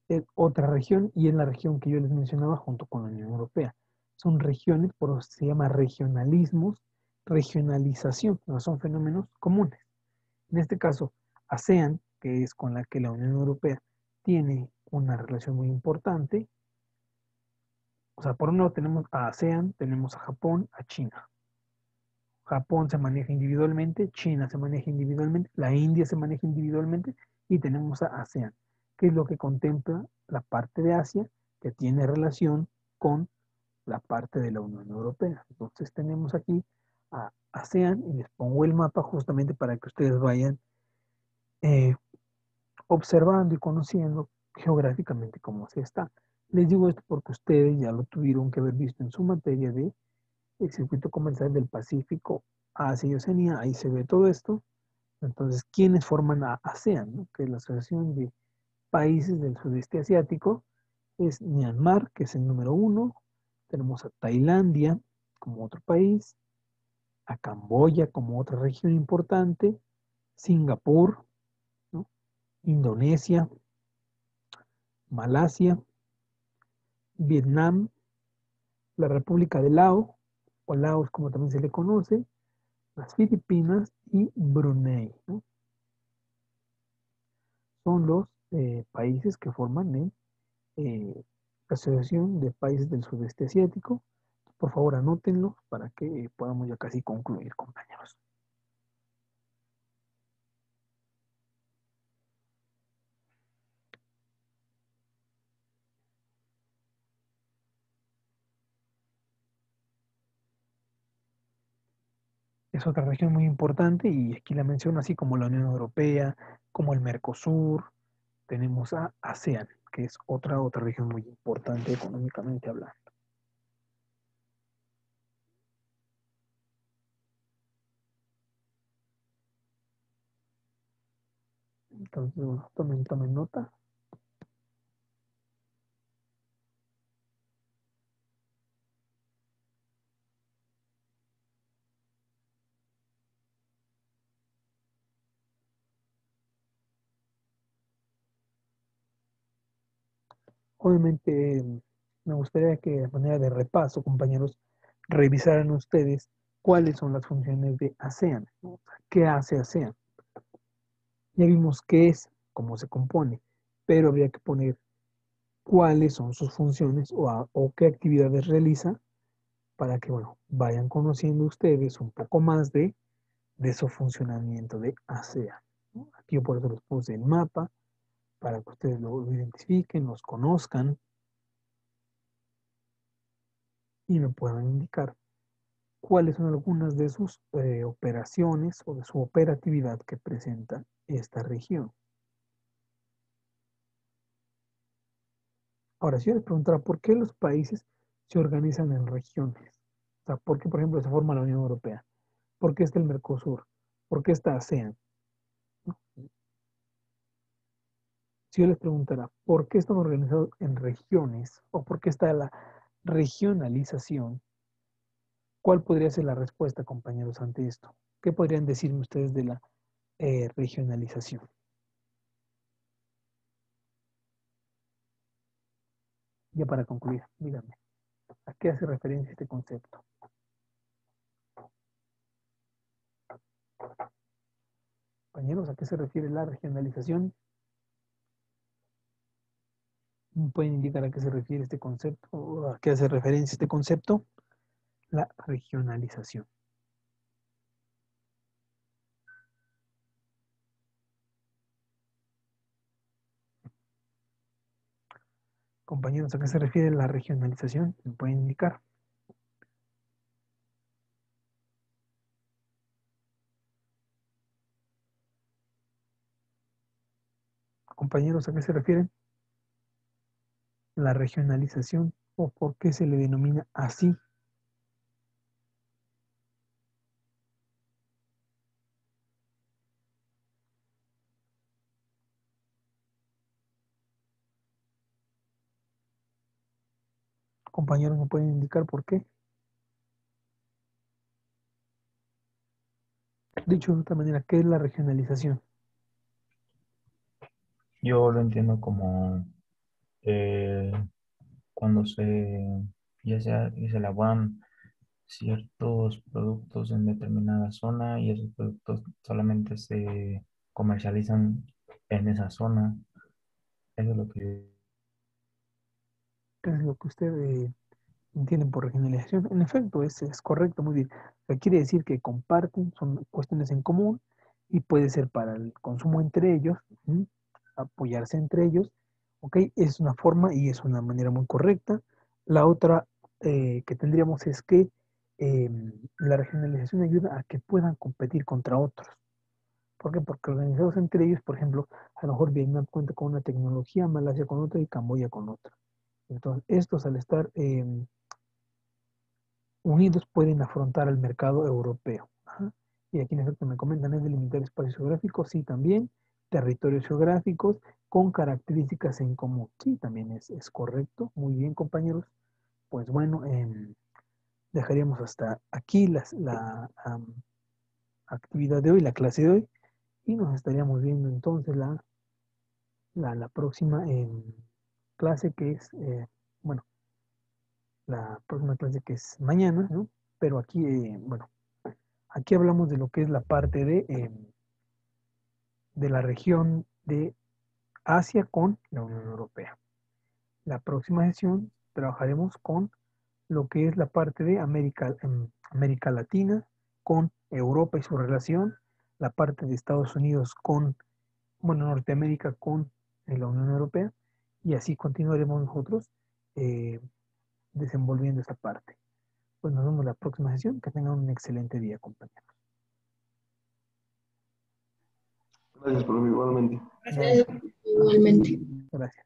Es otra región y es la región que yo les mencionaba junto con la Unión Europea. Son regiones, por eso se llama regionalismos, regionalización, no son fenómenos comunes. En este caso, ASEAN, que es con la que la Unión Europea tiene una relación muy importante. O sea, por un lado tenemos a ASEAN, tenemos a Japón, a China. Japón se maneja individualmente, China se maneja individualmente, la India se maneja individualmente y tenemos a ASEAN, que es lo que contempla la parte de Asia que tiene relación con la parte de la Unión Europea. Entonces tenemos aquí a ASEAN y les pongo el mapa justamente para que ustedes vayan observando y conociendo geográficamente cómo se está. Les digo esto porque ustedes ya lo tuvieron que haber visto en su materia de el circuito comercial del Pacífico, Asia y Oceanía, ahí se ve todo esto. Entonces, ¿quiénes forman a ASEAN? ¿No? Que es la Asociación de Países del Sudeste Asiático. Es Myanmar, que es el número uno. Tenemos a Tailandia como otro país, a Camboya como otra región importante, Singapur, ¿no? Indonesia, Malasia, Vietnam, la República de Laos, o Laos como también se le conoce, las Filipinas y Brunei, ¿no? Son los países que forman la Asociación de Países del Sudeste Asiático. Por favor, anótenlo para que podamos ya casi concluir, compañeros. Es otra región muy importante y aquí la menciono así como la Unión Europea, como el Mercosur. Tenemos a ASEAN, que es otra región muy importante económicamente hablando. Entonces, bueno, tomen nota. Obviamente, me gustaría que de manera de repaso, compañeros, revisaran ustedes cuáles son las funciones de ASEAN, ¿no? ¿Qué hace ASEAN? Ya vimos qué es, cómo se compone, pero habría que poner cuáles son sus funciones o qué actividades realiza para que, bueno, vayan conociendo ustedes un poco más de su funcionamiento de ASEAN, ¿no? Aquí yo por eso les puse el mapa, para que ustedes lo identifiquen, los conozcan y me puedan indicar cuáles son algunas de sus operaciones o de su operatividad que presenta esta región. Ahora, si yo les preguntara por qué los países se organizan en regiones, o sea, por qué, por ejemplo, se forma la Unión Europea, por qué está el Mercosur, por qué está ASEAN, ¿no? Si yo les preguntara por qué están organizados en regiones o por qué está la regionalización, ¿cuál podría ser la respuesta, compañeros, ante esto? ¿Qué podrían decirme ustedes de la regionalización? Ya para concluir, díganme, ¿a qué hace referencia este concepto? Compañeros, ¿a qué se refiere la regionalización? ¿Pueden indicar a qué se refiere este concepto o a qué hace referencia este concepto? La regionalización. Compañeros, ¿a qué se refiere la regionalización? ¿Me pueden indicar? Compañeros, ¿a qué se refiere la regionalización o por qué se le denomina así? Compañeros, ¿me pueden indicar por qué? Dicho de otra manera, ¿qué es la regionalización? Yo lo entiendo como eh, cuando ya sea, que se elaboran ciertos productos en determinada zona y esos productos solamente se comercializan en esa zona. Eso es lo que... ¿Qué es lo que usted entiende por regionalización? En efecto, es correcto, muy bien. O sea, quiere decir que comparten, son cuestiones en común y puede ser para el consumo entre ellos, ¿sí? Apoyarse entre ellos, ¿ok? Es una forma y es una manera muy correcta. La otra que tendríamos es que eh, la regionalización ayuda a que puedan competir contra otros. ¿Por qué? Porque organizados entre ellos, por ejemplo, a lo mejor Vietnam cuenta con una tecnología, Malasia con otra y Camboya con otra. Entonces, estos al estar unidos pueden afrontar al mercado europeo. Ajá. Y aquí en efecto me comentan, ¿es delimitar espacios geográficos? Sí, también. Territorios geográficos con características en común. Sí, también es correcto. Muy bien, compañeros. Pues bueno, dejaríamos hasta aquí la actividad de hoy, la clase de hoy, y nos estaríamos viendo entonces la la próxima clase que es, bueno, la próxima clase que es mañana, ¿no? Pero aquí, bueno, aquí hablamos de lo que es la parte de la región de Asia con la Unión Europea. La próxima sesión trabajaremos con lo que es la parte de América Latina con Europa y su relación, la parte de Estados Unidos con, bueno, Norteamérica con la Unión Europea, y así continuaremos nosotros desenvolviendo esa parte. Pues nos vemos la próxima sesión. Que tengan un excelente día, compañeros. Gracias, profe, igualmente. Gracias. Igualmente. Gracias.